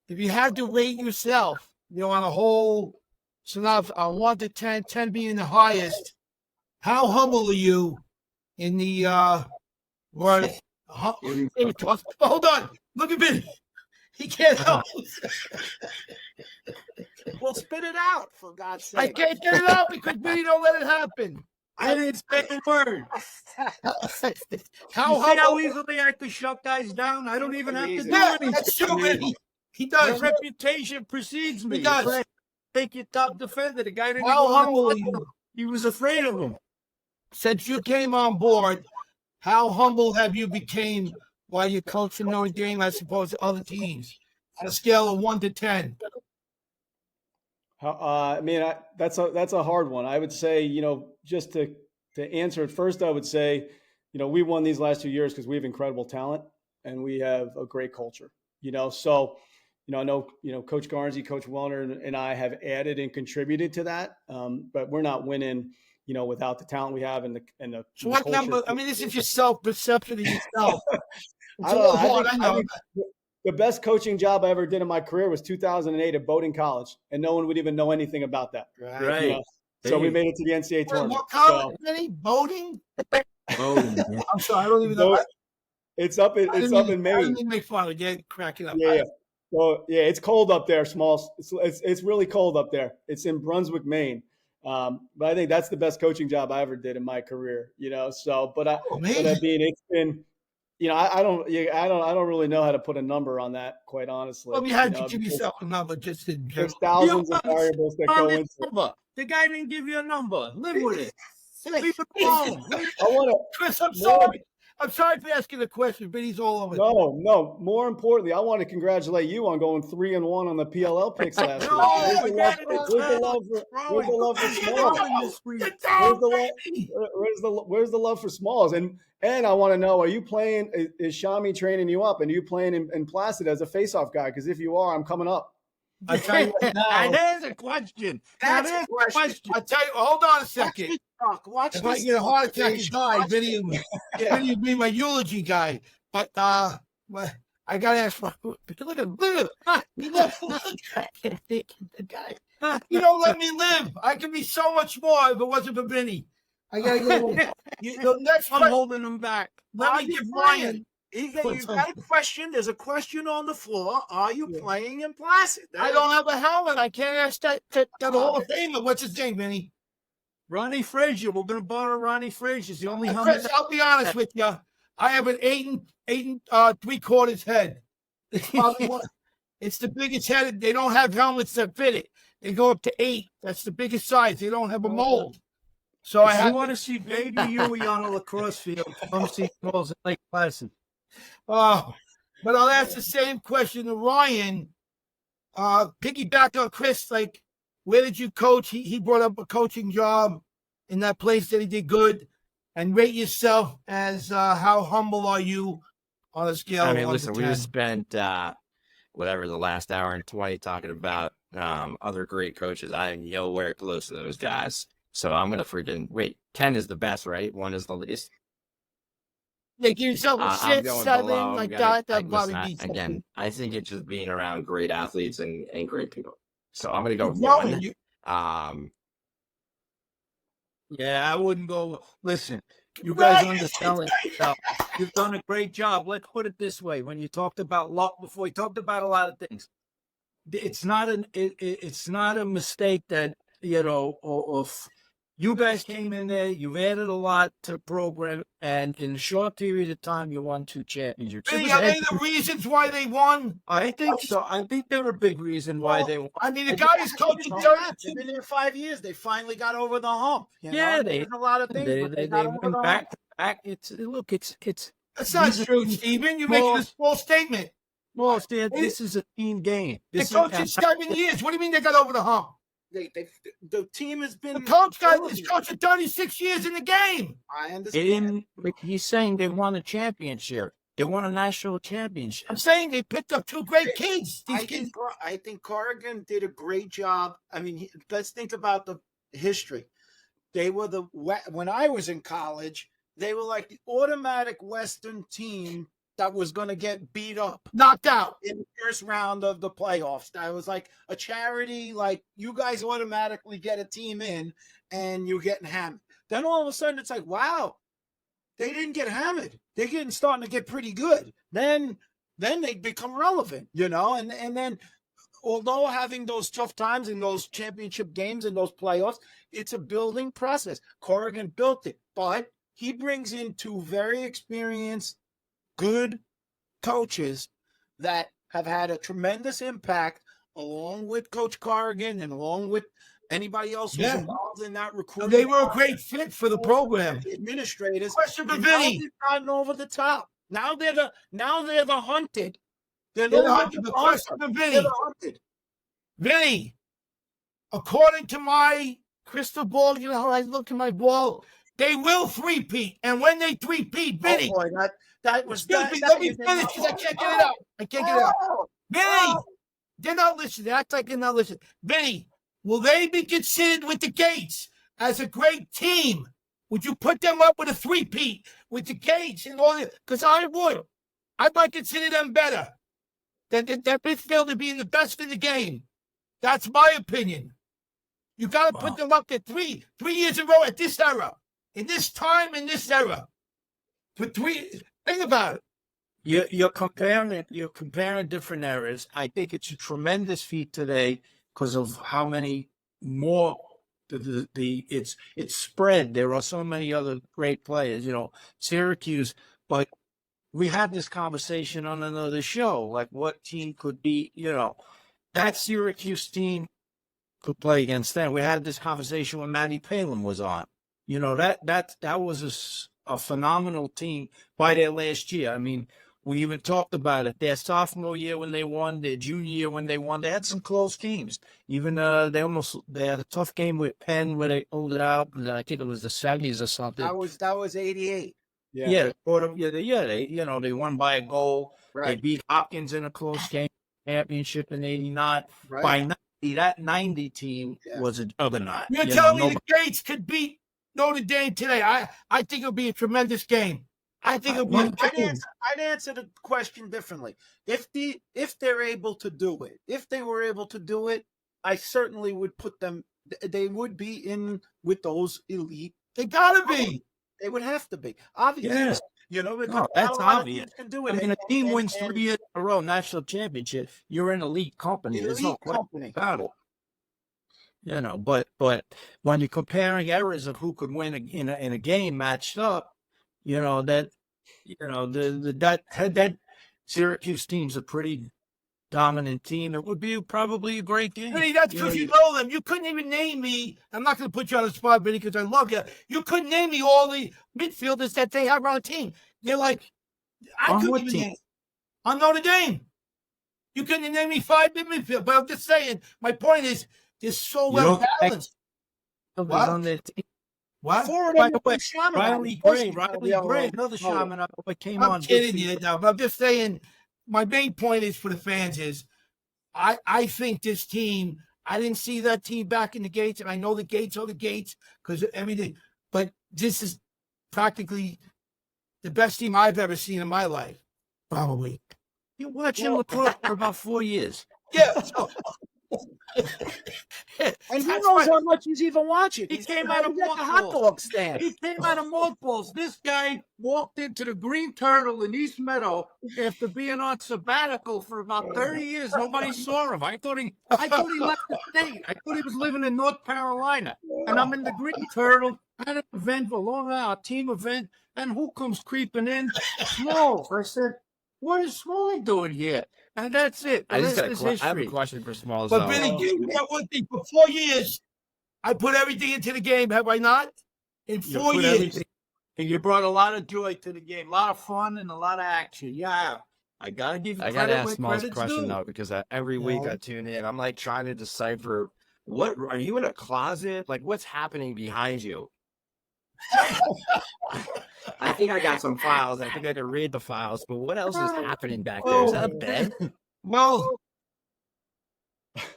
If you had to rate yourself, on a whole, so now on 1 to 10, 10 being the highest, how humble are you in the word? Hold on. Look at Vinny. He can't help it. Well, spit it out, for God's sake. I can't get it out because Vinny don't let it happen. I didn't say a word. How easily I could shut guys down? I don't even have to do anything. That's true, Vinny. He My does. reputation precedes me. He does. Take your top defender. The guy didn't How even humble are want to- you? He was afraid of him. Since you came on board, how humble have you became while you're coaching Notre Dame as opposed to other teams? On a scale of 1 to 10. That's a hard one. I would say, just to answer it first, I would say, we won these last 2 years because we have incredible talent and we have a great culture. So, I know, Coach Garnsey, Coach Wellner, and I have added and contributed to that, but we're not winning, without the talent we have and the. So what culture. number? I mean, this is your self-perception of yourself. I think the best coaching job I ever did in my career was 2008 at Bowdoin College, and no one would even know anything about that. Right. So we made it to the NCAA tournament. What college, Vinny? Bowdoin? Oh, I'm sorry, I don't even know. It's up in I Maine. didn't even make fun of it. Cracking up. Yeah. So it's cold up there, Smalls. It's really cold up there. It's in Brunswick, Maine. But I think that's the best coaching job I ever did in my career. So but it's been. I don't really know how to put a number on that, quite honestly. Well, you had to give yourself a number just in general. There's thousands of variables that go into it. The guy didn't give you a number. Live with it. Leave it alone. I want to. Chris, I'm sorry. I'm sorry for asking the question, but he's all over. No. More importantly, I want to congratulate you on going 3-1 on the PLL picks last week. Where's the love for Smalls? Where's the love for Smalls? And I want to know, are you playing? Is Shami training you up? And are you playing in Placid as a face-off guy? Because if you are, I'm coming up. I tell you what now. That is a question. That's a question. I tell you, hold on a second. Watch If I this. get a heart attack and die, Vinny would be my eulogy guy. But I gotta ask for look at him. You don't let me live. I could be so much more if it wasn't for Vinny. I gotta go. The next I'm one, holding him back. let me give Ryan. You got a question. There's a question on the floor. Are you playing in Placid? I don't have a helmet. I can't ask that Hall of Famer. What's his name, Vinny? Ronnie Frazier. We're going to borrow Ronnie Frazier. He's the only Chris, I'll be honest with you. I have an 8 and 3/4 head. It's the biggest head. They don't have helmets that fit it. They go up to 8. That's the biggest size. They don't have a mold. So I want to see baby Huey on a lacrosse field. Come see Smalls at Lake Placid. but I'll ask the same question to Ryan. Piggyback on Chris, like, where did you coach? He brought up a coaching job in that place that he did good. And rate yourself as how humble are you on a scale of 1 listen, to we 10? just spent whatever the last hour and 20 talking about other great coaches. I am nowhere close to those guys. So I'm going to freaking wait. 10 is the best, right? 1 is the least. Yeah, give yourself a I'm 6, going 7, below. like I'm that. gonna- That probably listen, be something. again, I think it's just being around great athletes and great people. So I'm going to go Ryan, 1. you- Yeah, I wouldn't go. Listen, You guys understand it. You've done a great job. Let's put it this way: when you talked about luck before, you talked about a lot of things. It's not it's not a mistake that or you guys came in there. You've added a lot to the program, and in a short period of time, you won 2 championships. Vinny, are they the reasons why they won? I think so. I think they're a big reason why they won. I mean, the guy is coaching They've 32. been there 5 years. They finally got over the hump. Yeah, There's a lot of things. but They got over went the back hump. to back. It's That's not these are true, teams- Steven. You're making a small statement. well, this is a team game. They This coached is 7 years. What do you mean they got over the hump? The team has been. The coach is coaching 36 years in the game. I they understand. didn't. He's saying they won a championship. They won a national championship. I'm saying they picked up 2 great kids. These kids. I think Corrigan did a great job. I mean, let's think about the history. They were when I was in college, they were like the automatic Western team that was going to get beat up Knocked out. in the first round of the playoffs. That was like a charity, like you guys automatically get a team in and you're getting hammered. Then all of a sudden it's like, wow, they didn't get hammered. They're starting to get pretty good. Then they become relevant, and then although having those tough times in those championship games and those playoffs, it's a building process. Corrigan built it, but he brings in 2 very experienced, good coaches that have had a tremendous impact along with Coach Corrigan and along with anybody else who's Yeah. involved in that recruiting. They were a great fit for the program. The administrators. Question for And now Vinny. they've gotten over the top. Now they're the hunted. They're They're no the longer hunted. The the question for hunted. Vinny. They're the hunted. Vinny, according to my crystal ball, you know how I look at my ball, they will three-peat. And when they three-peat, Vinny, Oh boy, that was excuse me, let me finish because I can't get it out. I can't get it out. Vinny, they're not listening. They act like they're not listening. Vinny, will they be considered with the Gates as a great team? Would you put them up with a three-peat with the Gates and all that? Because I would. I might consider them better than midfield to being the best in the game. That's my opinion. You got to put them up there 3 years in a row at this era, in this time, in this era. For 3, think about it. You're comparing different eras. I think it's a tremendous feat today because of how many more it's spread. There are so many other great players, Syracuse, but we had this conversation on another show, like what team could be, that Syracuse team could play against them. We had this conversation when Matty Palin was on. That was a phenomenal team by their last year. I mean, we even talked about it. Their sophomore year when they won, their junior year when they won, they had some close games. Even they had a tough game with Penn where they pulled it out. I think it was the 70s or something. That was 88. Yeah, they won by a goal. Right. They beat Hopkins in a close game, championship in '89. Right. By 90, that 90 team was a juggernaut. You're telling me the Gates could beat Notre Dame today? I think it'll be a tremendous game. I think it'll be a game. I'd answer the question differently. If they're able to do it, if they were able to do it, I certainly would put them. They would be in with those elite. They gotta be. They would have to be, obviously. Yes. Because No, that's not a lot of obvious. teams can do I it. mean, a team wins 3 years in a row, national championship. You're an elite company. There's no elite question company. about it. But when you're comparing eras of who could win in a game matched up, that Syracuse team's a pretty dominant team. It would be probably a great game. Vinny, that's because you know them. You couldn't even name me. I'm not going to put you on the spot, Vinny, because I love you. You couldn't name me all the midfielders that they have on the team. They're like, I On couldn't what even team? name. On Notre Dame. You couldn't name me 5 midfield, but I'm just saying, my point is, they're so You well don't balanced. What? On their team. What? Four of By them the way, were Shaman. Riley Gray, another Shaman came on. I'm kidding you now, but I'm just saying, my main point is for the fans is, I think this team, I didn't see that team back in the Gates, and I know the Gates are the Gates because everything, but this is practically the best team I've ever seen in my life, probably. You're watching lacrosse for about 4 years. Yeah. So, And who That's knows right. how much he's even watching? He He's came out of at the hot mothballs. dog stand. He came out of mothballs. This guy walked into the Green Turtle in East Meadow after being on sabbatical for about 30 years. Nobody saw him. I thought he left the state. I thought he was living in North Carolina. And I'm in the Green Turtle at an event for Long Island, a team event. And who comes creeping in? Smalls. I said, what is Smalley doing here? And that's it. The I just rest got is I have a history. question for Smalls. But though. Vinny, you got one thing. For 4 years, I put everything into the game. Have I not? In You 4 put years. everything- And you brought a lot of joy to the game, a lot of fun and a lot of action. Yeah, I gotta give you I credit gotta ask where Smalls a credit's question due. though, because every week No. I tune in. I'm like trying to decipher what are you in a closet? Like what's happening behind you? I think I got some files. I think I can read the files, but what else is happening back there? Is that a bed? Well,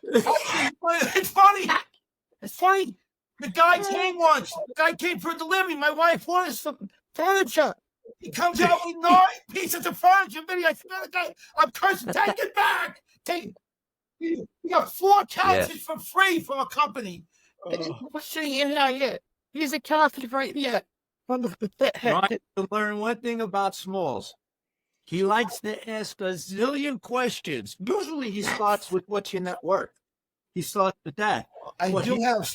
it's funny. It's funny. The guy came once. The guy came for a delivery. My wife wanted some furniture. He comes out with 9 pieces of furniture. Vinny, I swear to God, I'm cursing. Take it back. Take. You got 4 couches for free from a company. What's he in there yet? He's a couch right here. Ryan, to learn one thing about Smalls. He likes to ask a zillion questions. Usually he starts with what's your net worth. He starts with that. I Well, do he- have.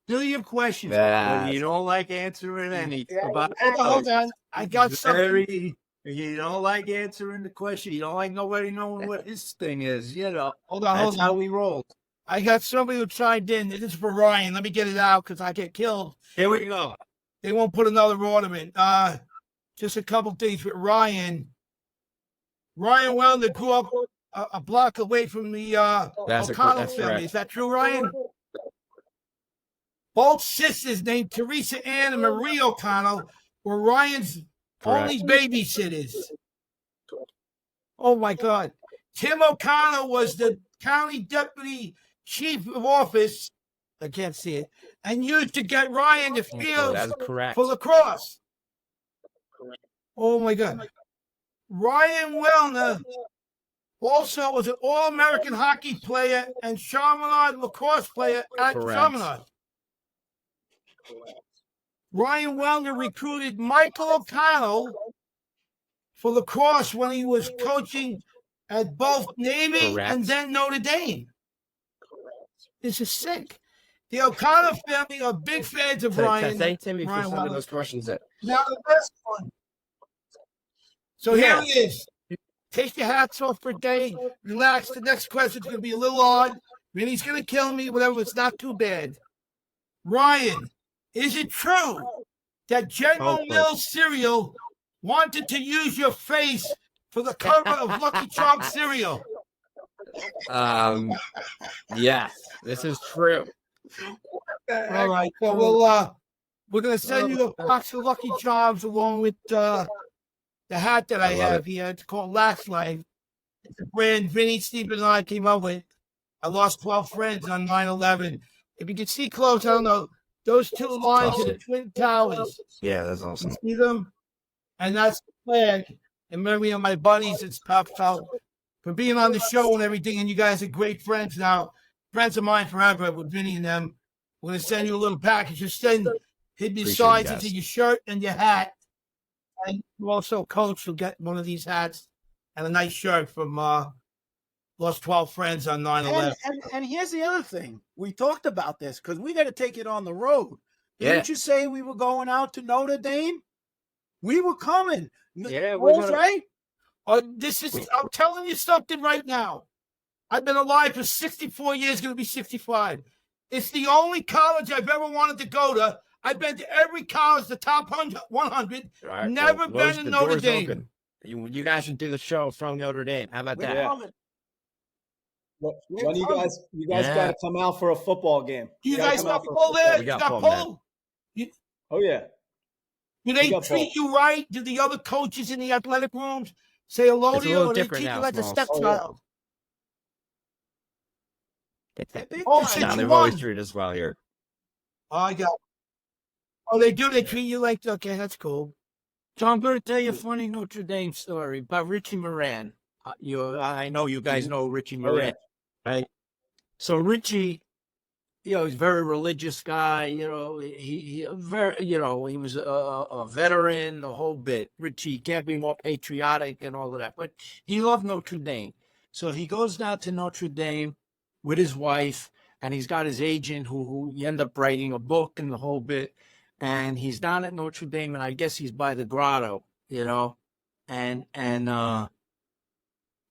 Zillion questions. Yeah. But you don't like answering any. About Hold on. I got something. very, you don't like answering the question. You don't like nobody knowing what his thing is. You know, Hold on. that's Hold on. how we roll. I got somebody who chimed in. This is for Ryan. Let me get it out because I get killed. Here we go. They won't put another ornament. Just a couple things with Ryan. Ryan Wellner grew up a block away from the That's O'Connell that's family. correct. Is that true, Ryan? Both sisters named Teresa Ann and Marie O'Connell were Ryan's Correct. only babysitters. Oh my God. Tim O'Connell was the county deputy chief of office. I can't see it. And used to get Ryan to field That's correct. for lacrosse. Oh my God. Ryan Wellner also was an All-American hockey player and Chaminade lacrosse player at Correct. Chaminade. Ryan Wellner recruited Michael O'Connell for lacrosse when he was coaching at both Navy Correct. and then Notre Dame. This is sick. The O'Connell family are big fans of Ryan. Thank Timmy for Ryan sending Wellner. those questions in. Now the best one. So here he is. Take your hats off for a day. Relax. The next question's going to be a little odd. Vinny's going to kill me. Whatever. It's not too bad. Ryan, is it true that General Oh, Mills cereal wanted to use your face for the cover of Lucky Charms cereal? Yes, this is true. All right. So we're going to send you a box of Lucky Charms along with the hat that I love have here. It's called Last Life. It's a brand Vinny, Steve, and I came up with. I lost 12 friends on 9/11. If you can see close, I don't know. Those 2 lines are the Twin Towers. Yeah, that's awesome. You see them? And that's the flag. And memory of my buddies, it's popped out for being on the show and everything. And you guys are great friends now. Friends of mine forever with Vinny and them. We're going to send you a little package. Just send hidden Appreciate sides it, into guys. your shirt and your hat. And you also, Coach, will get one of these hats and a nice shirt from Lost 12 Friends on 9/11. And here's the other thing. We talked about this because we got to take it on the road. Yeah. Didn't you say we were going out to Notre Dame? We were coming. Yeah, we're Paul's gonna- right. I'm telling you something right now. I've been alive for 64 years, going to be 65. It's the only college I've ever wanted to go to. I've been to every college, the top 100. All right, Never been doors- to the Notre door's Dame. open. You guys should do the show from Notre Dame. How about We're that? coming. When you guys Yeah. got to come out for a football game. Do you gotta guys come got out for a pull there? We You got got pull, man. pull? Oh yeah. Do they got treat you right? Do the other coaches in the athletic rooms say hello It's to a you, little or they different treat you now, like a Smalls. stepchild? Big Oh, time. since No, you they've always won. treated us well here. Oh, I got. Oh, they do. They treat you like okay. That's cool. So I'm going to tell you a funny Notre Dame story about Richie Moran. I know you guys know Richie Moran, right? So Richie, he's a very religious guy. He very, he was a veteran, the whole bit. Richie can't be more patriotic and all of that, but he loved Notre Dame. So he goes down to Notre Dame with his wife, and he's got his agent who he end up writing a book and the whole bit. And he's down at Notre Dame, and I guess he's by the grotto, and a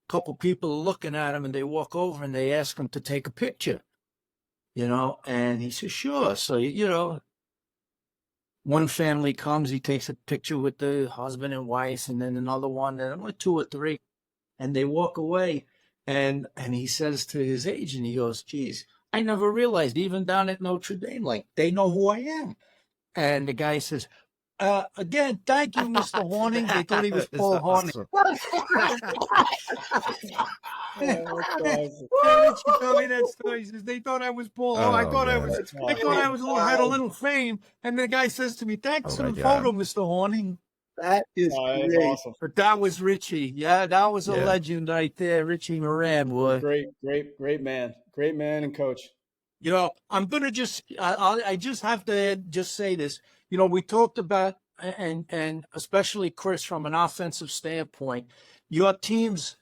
couple people are looking at him, and they walk over and they ask him to take a picture. And he says, sure. So, one family comes, he takes a picture with the husband and wife, and then another one, and 2 or 3, and they walk away. And he says to his agent, he goes, geez, I never realized, even down at Notre Dame, like, they know who I am. And the guy says, again, thank you, Mr. Horning. They thought he was Paul Horning. Richie told me that story. He says, they thought I was Paul Horning. I thought I had a little fame. And the guy says to me, thanks for the photo, Mr. Horning. That is That's great. awesome. But that was Richie. Yeah, that was a legend right there. Richie Moran, boy. Great man. Great man and coach. I'm going to I just have to just say this. We talked about, and especially Chris, from an offensive standpoint, your teams,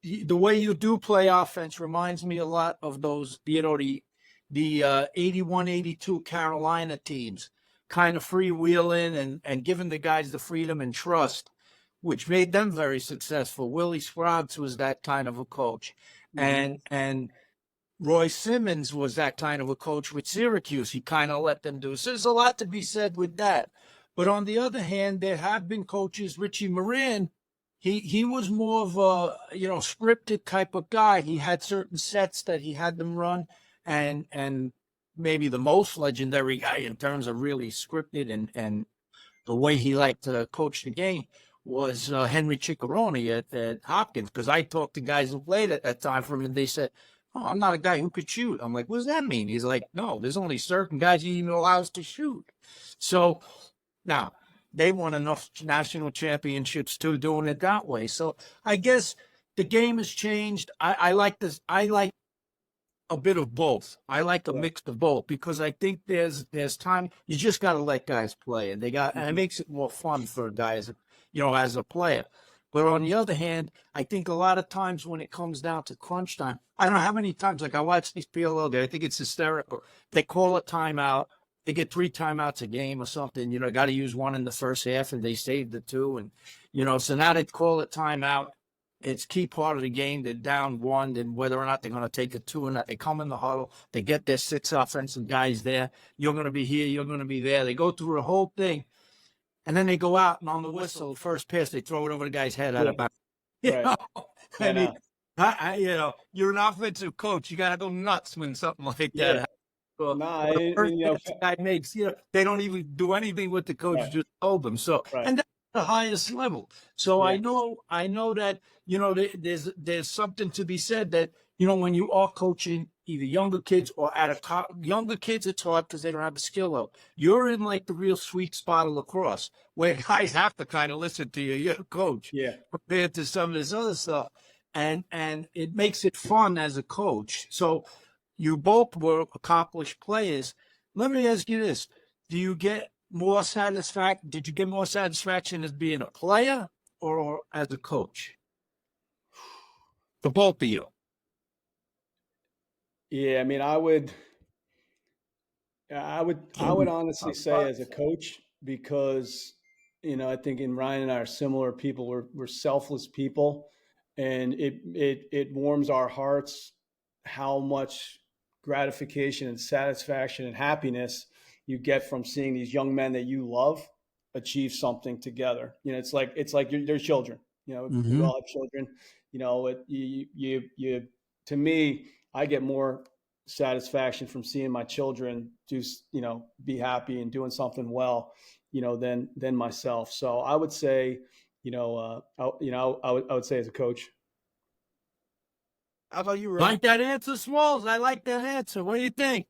the way you do play offense reminds me a lot of those, the 81, 82 Carolina teams, kind of freewheeling and giving the guys the freedom and trust, which made them very successful. Willie Scruggs was that kind of a coach. And Roy Simmons was that kind of a coach with Syracuse. He kind of let them do. So there's a lot to be said with that. But on the other hand, there have been coaches, Richie Moran, he was more of a, scripted type of guy. He had certain sets that he had them run, and maybe the most legendary guy in terms of really scripted and the way he liked to coach the game was Henry Ciccarone at Hopkins. Because I talked to guys who played at that time from him, and they said, oh, I'm not a guy who could shoot. I'm like, what does that mean? He's like, no, there's only certain guys he even allows to shoot. So now they won enough national championships too, doing it that way. So I guess the game has changed. I like this. I like a bit of both. I like a mix of both because I think there's time. You just got to let guys play, and and it makes it more fun for guys, as a player. But on the other hand, I think a lot of times when it comes down to crunch time, I don't know how many times, like I watch these PLO, I think it's hysterical. They call a timeout. They get 3 timeouts a game or something. Got to use 1 in the first half, and they save the 2. And, so now they call a timeout. It's key part of the game. They're down 1, and whether or not they're going to take a 2 or not, they come in the huddle. They get their 6 offensive guys there. You're going to be here. You're going to be there. They go through the whole thing. And then they go out, and on the whistle, first pass, they throw it over the guy's head out of bounds. You're an offensive coach. You got to go nuts when something like that happens. Well, the guy makes, they don't even do anything what the coach just told them. So, and that's the highest level. So I know that, there's something to be said that, when you are coaching either younger kids or at a top, younger kids, it's hard because they don't have the skill level. You're in like the real sweet spot of lacrosse where guys have to kind of listen to your coach compared to some of this other stuff. And it makes it fun as a coach. So you both were accomplished players. Let me ask you this. Did you get more satisfaction as being a player or as a coach? For both of you. Yeah, I mean, I would honestly say as a coach, because, I think Ryan and I are similar people. We're selfless people, and it warms our hearts how much gratification and satisfaction and happiness you get from seeing these young men that you love achieve something together. It's like they're children. We all have children. To me, I get more satisfaction from seeing my children do, be happy and doing something well, than myself. So I would say, I would say as a coach. How about you, Ron? Like that answer, Smalls? I like that answer. What do you think?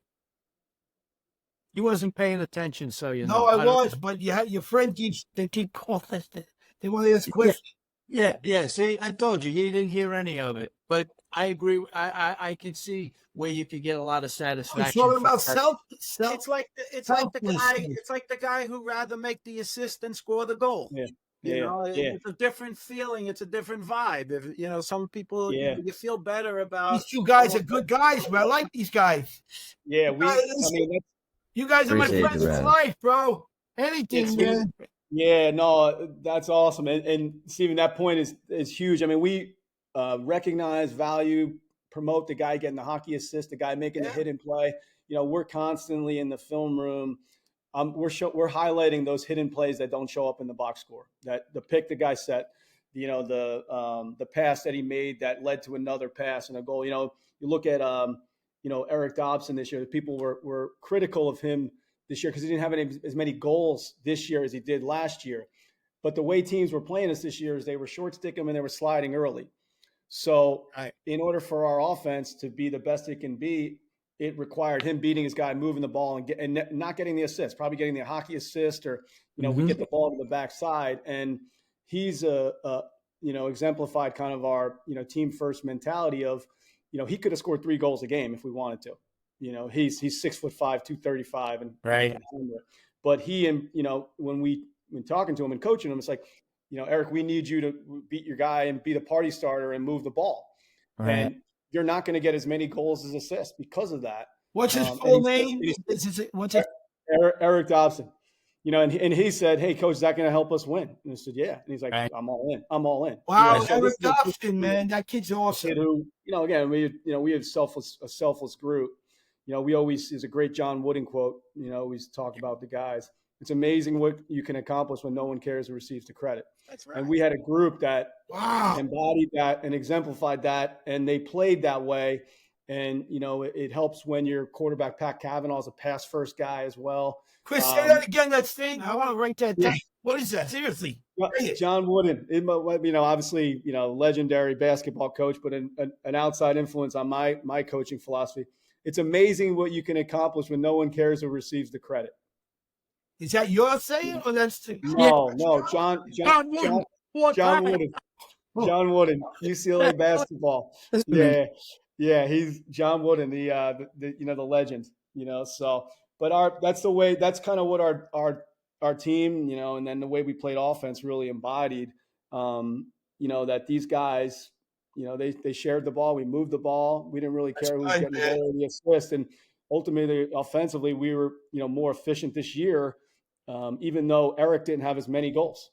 You wasn't paying attention, so you know. No, I was, but your friend they keep calling us. They want to ask questions. Yeah. See, I told you, he didn't hear any of it. But I agree. I can see where you could get a lot of You're satisfaction. talking from about that. It's like the guy who'd rather make the assist than score the goal. Yeah. You Yeah. know, Yeah. it's a different feeling. It's a different vibe. Some people, Yeah. you feel better about. These two guys are good guys, bro. I like these guys. Yeah. You guys are my Appreciate friends you, for man. life, bro. Anything, It's- man. Yeah, no, that's awesome. And Stephen, that point is huge. I mean, we recognize, value, promote the guy getting the hockey assist, the guy making the hidden play. We're constantly in the film room. We're highlighting those hidden plays that don't show up in the box score. That the pick the guy set, the pass that he made that led to another pass and a goal. You look at Eric Dobson this year. People were critical of him this year because he didn't have as many goals this year as he did last year. But the way teams were playing us this year is they were short stick him and they were sliding early. So in order for our offense to be the best it can be, it required him beating his guy, moving the ball and not getting the assist, probably getting the hockey assist or, we get the ball to the backside. And he's exemplified kind of our, team first mentality of, he could have scored 3 goals a game if we wanted to. He's 6'5", 235, and Right. But he and when talking to him and coaching him, it's like, Eric, we need you to beat your guy and be the party starter and move the ball. Right. And you're not going to get as many goals as assists because of that. What's his full name? What's it? Eric Dobson. And he said, "Hey, coach, is that going to help us win?" And I said, "Yeah." And he's like, Right. "I'm all in. I'm all in." Wow, So Eric this is a Dobson, man, that kid's awesome. kid who, again, we have a selfless group. We always, there's a great John Wooden quote, always talk about the guys. It's amazing what you can accomplish when no one cares who receives the credit. That's right. And we had a group that Wow. embodied that and exemplified that, and they played that way. And, it helps when your quarterback, Pat Cavanaugh, is a pass first guy as well. Chris, say that again, that thing. I want to write that down. What is that? Seriously. John Wooden, obviously, legendary basketball coach, but an outside influence on my coaching philosophy. It's amazing what you can accomplish when no one cares who receives the credit. Is that your saying or that's the No, John Wooden. John Wooden, UCLA basketball. Yeah, he's John Wooden, the legend. So, but that's the way. That's kind of what our team, and then the way we played offense really embodied. That these guys, they shared the ball. We moved the ball. We didn't really care who was getting the goal or the assist. And ultimately, offensively, we were, more efficient this year, even though Eric didn't have as many goals.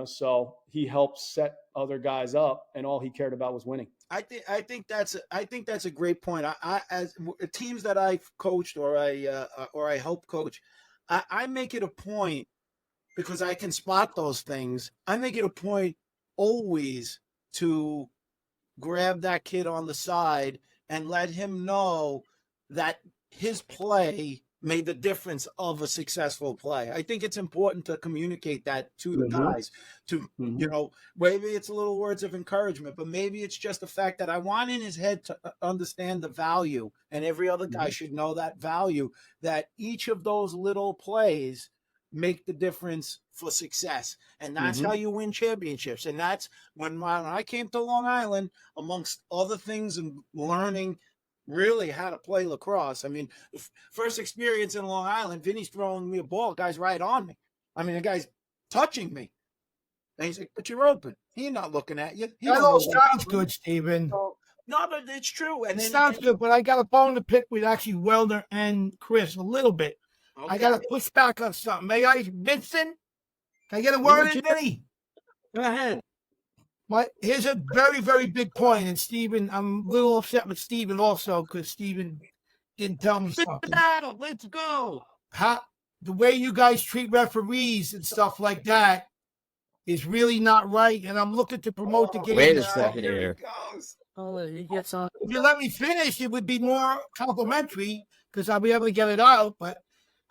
So he helped set other guys up, and all he cared about was winning. I think that's a great point. I as teams that I've coached or I help coach, I make it a point because I can spot those things. I make it a point always to grab that kid on the side and let him know that his play made the difference of a successful play. I think it's important to communicate that to the guys, to, maybe it's a little words of encouragement, but maybe it's just the fact that I want in his head to understand the value, and every other guy should know that value, that each of those little plays make the difference for success. And that's how you win championships. And that's when I came to Long Island, amongst other things, and learning really how to play lacrosse. I mean, first experience in Long Island, Vinny's throwing me a ball, guy's right on me. I mean, the guy's touching me. And he's like, but you're open. He's not looking at you. That all sounds good, Stephen. No, but it's true. And It sounds good, but I got a bone to pick with actually Welder and Chris a little bit. I got to push back on something. May I, Vincent? Can I get a word in, Vinny? Go ahead. Here's a very, very big point, and Stephen, I'm a little upset with Stephen also because Stephen didn't tell me something. Let's go. The way you guys treat referees and stuff like that is really not right, and I'm looking to promote the game. Wait a second here. He gets on. If you let me finish, it would be more complimentary because I'll be able to get it out. But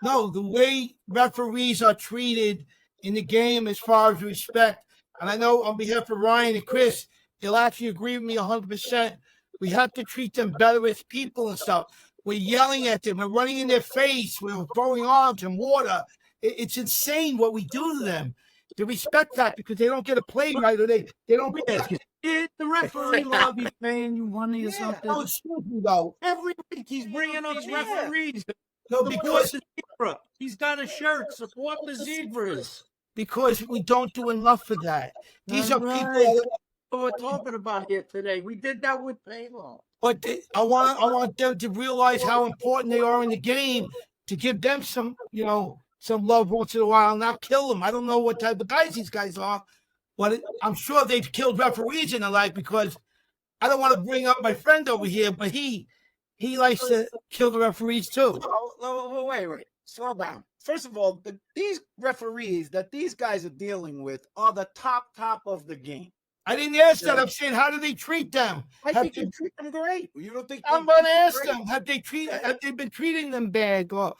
no, the way referees are treated in the game as far as respect, and I know on behalf of Ryan and Chris, they'll actually agree with me 100%. We have to treat them better as people and stuff. We're yelling at them. We're running in their face. We're throwing arms and water. It's insane what we do to them. To respect that because they don't get a play right or they don't get it. the referee lobby paying you money or Yeah. something? No, excuse me, though. Every week he's bringing up Yeah. referees. No, Support because the zebra. He's got a shirt. Support the zebras. we don't do enough for that. These are That's people. right. What we're talking about here today. We did that with Paylon. But I want them to realize how important they are in the game, to give them some, some love once in a while, not kill them. I don't know what type of guys these guys are, but I'm sure they've killed referees in their life, because I don't want to bring up my friend over here, but he likes to kill the referees too. Oh, wait. Slow down. First of all, these referees that these guys are dealing with are the top of the game. I didn't ask that. I'm saying, how do they treat them? I Have think they- you treat them great. You don't think I'm they going to treat ask great? them, have they been treating them bad? Or,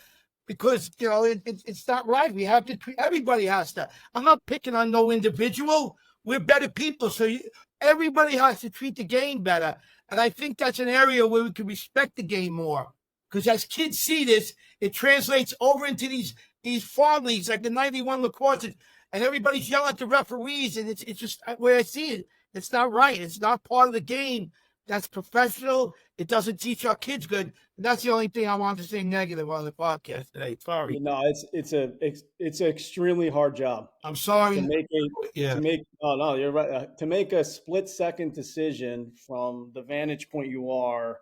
because, it's not right. We have to treat, everybody has to. I'm not picking on no individual. We're better people. So everybody has to treat the game better. And I think that's an area where we can respect the game more. Because as kids see this, it translates over into these farm leagues like the 91 lacrosse, and everybody's yelling at the referees, and it's just where I see it. It's not right. It's not part of the game. That's professional. It doesn't teach our kids good. And that's the only thing I want to say negative on the podcast today. Sorry. No, it's an extremely hard job I'm to sorry. make Yeah. no, you're right. To make a split-second decision from the vantage point you are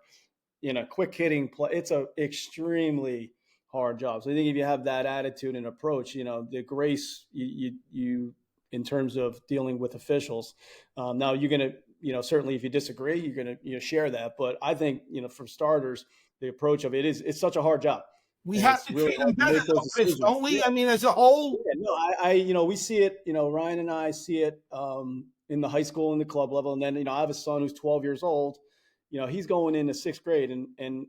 in a quick hitting play, it's a extremely hard job. So I think if you have that attitude and approach, the grace you in terms of dealing with officials. Now you're going to, certainly if you disagree, you're going to share that. But I think, for starters, the approach of it's such a hard job. We And have it's to really treat them hard to better, make those though, Chris, decisions. don't we? Yeah. I mean, as a whole. Yeah, no, we see it, Ryan and I see it in the high school and the club level. And then, I have a son who's 12 years old. He's going into sixth grade and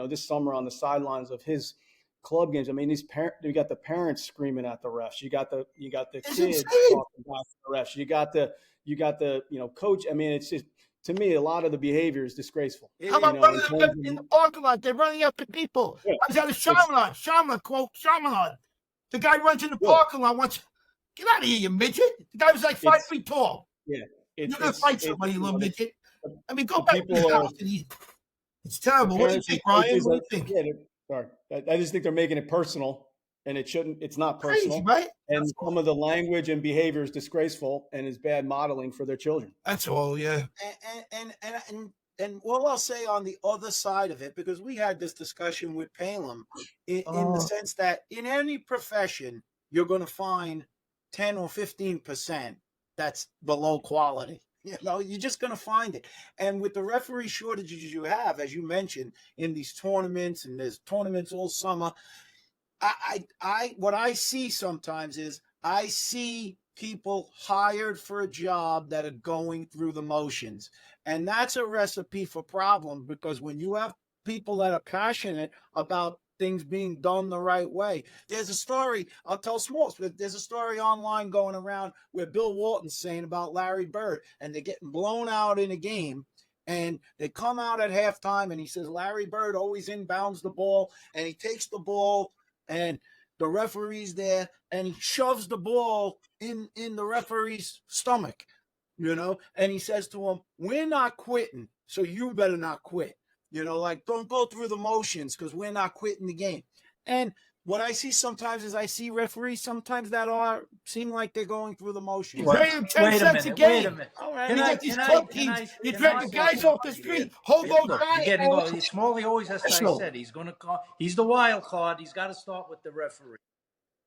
this summer on the sidelines of his club games. I mean, you got the parents screaming at the refs. You got the It's kids insane. talking about the refs. You got the coach. I mean, it's just, to me, a lot of the behavior is disgraceful. How about running in up terms of- in the parking lot? They're running up to people. Yeah. I was at a Shyamalan. The guy runs in the parking lot once. Get out of here, you midget. The guy was like 5 It's- feet tall. You're You're going to fight somebody, you little midget. I mean, go the back to people his are- house. It's terrible. What do you think, Ryan? What do you think? Sorry, I just think they're making it personal, and it shouldn't. It's not Crazy, personal. right? And some of the language and behavior is disgraceful and is bad modeling for their children. That's all, yeah. And what I'll say on the other side of it, because we had this discussion with Palem, in the sense that in any profession you're going to find 10 or 15% that's below quality. You're just going to find it. And with the referee shortages you have, as you mentioned, in these tournaments, and there's tournaments all summer, what I see sometimes is I see people hired for a job that are going through the motions. And that's a recipe for problem, because when you have people that are passionate about things being done the right way. There's a story, I'll tell Smalls, but there's a story online going around where Bill Walton's saying about Larry Bird, and they're getting blown out in a game, and they come out at halftime, and he says Larry Bird always inbounds the ball, and he takes the ball, and the referee's there, and he shoves the ball in the referee's stomach, and he says to him, "We're not quitting, so you better not quit." Don't go through the motions, because we're not quitting the game. And what I see sometimes is I see referees sometimes that seem like they're going through the motions. You pay them 10 cents a game. All right. You got these club teams. You drag the guys off the street. Hobo Look, guy. you're getting Smalley always has to said he's going to call. He's the wild card. He's got to start with the referee.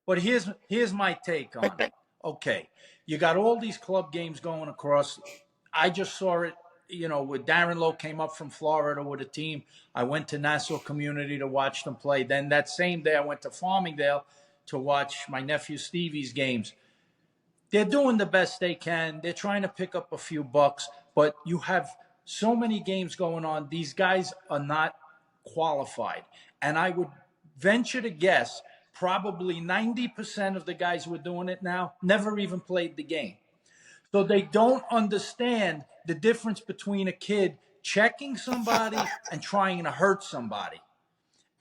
But here's my take on it. Okay, you got all these club games going across. I just saw it. With Darren Lowe came up from Florida with a team. I went to Nassau Community to watch them play. Then that same day, I went to Farmingdale to watch my nephew Stevie's games. They're doing the best they can. They're trying to pick up a few bucks, but you have so many games going on. These guys are not qualified. And I would venture to guess probably 90% of the guys who are doing it now never even played the game. So they don't understand the difference between a kid checking somebody and trying to hurt somebody.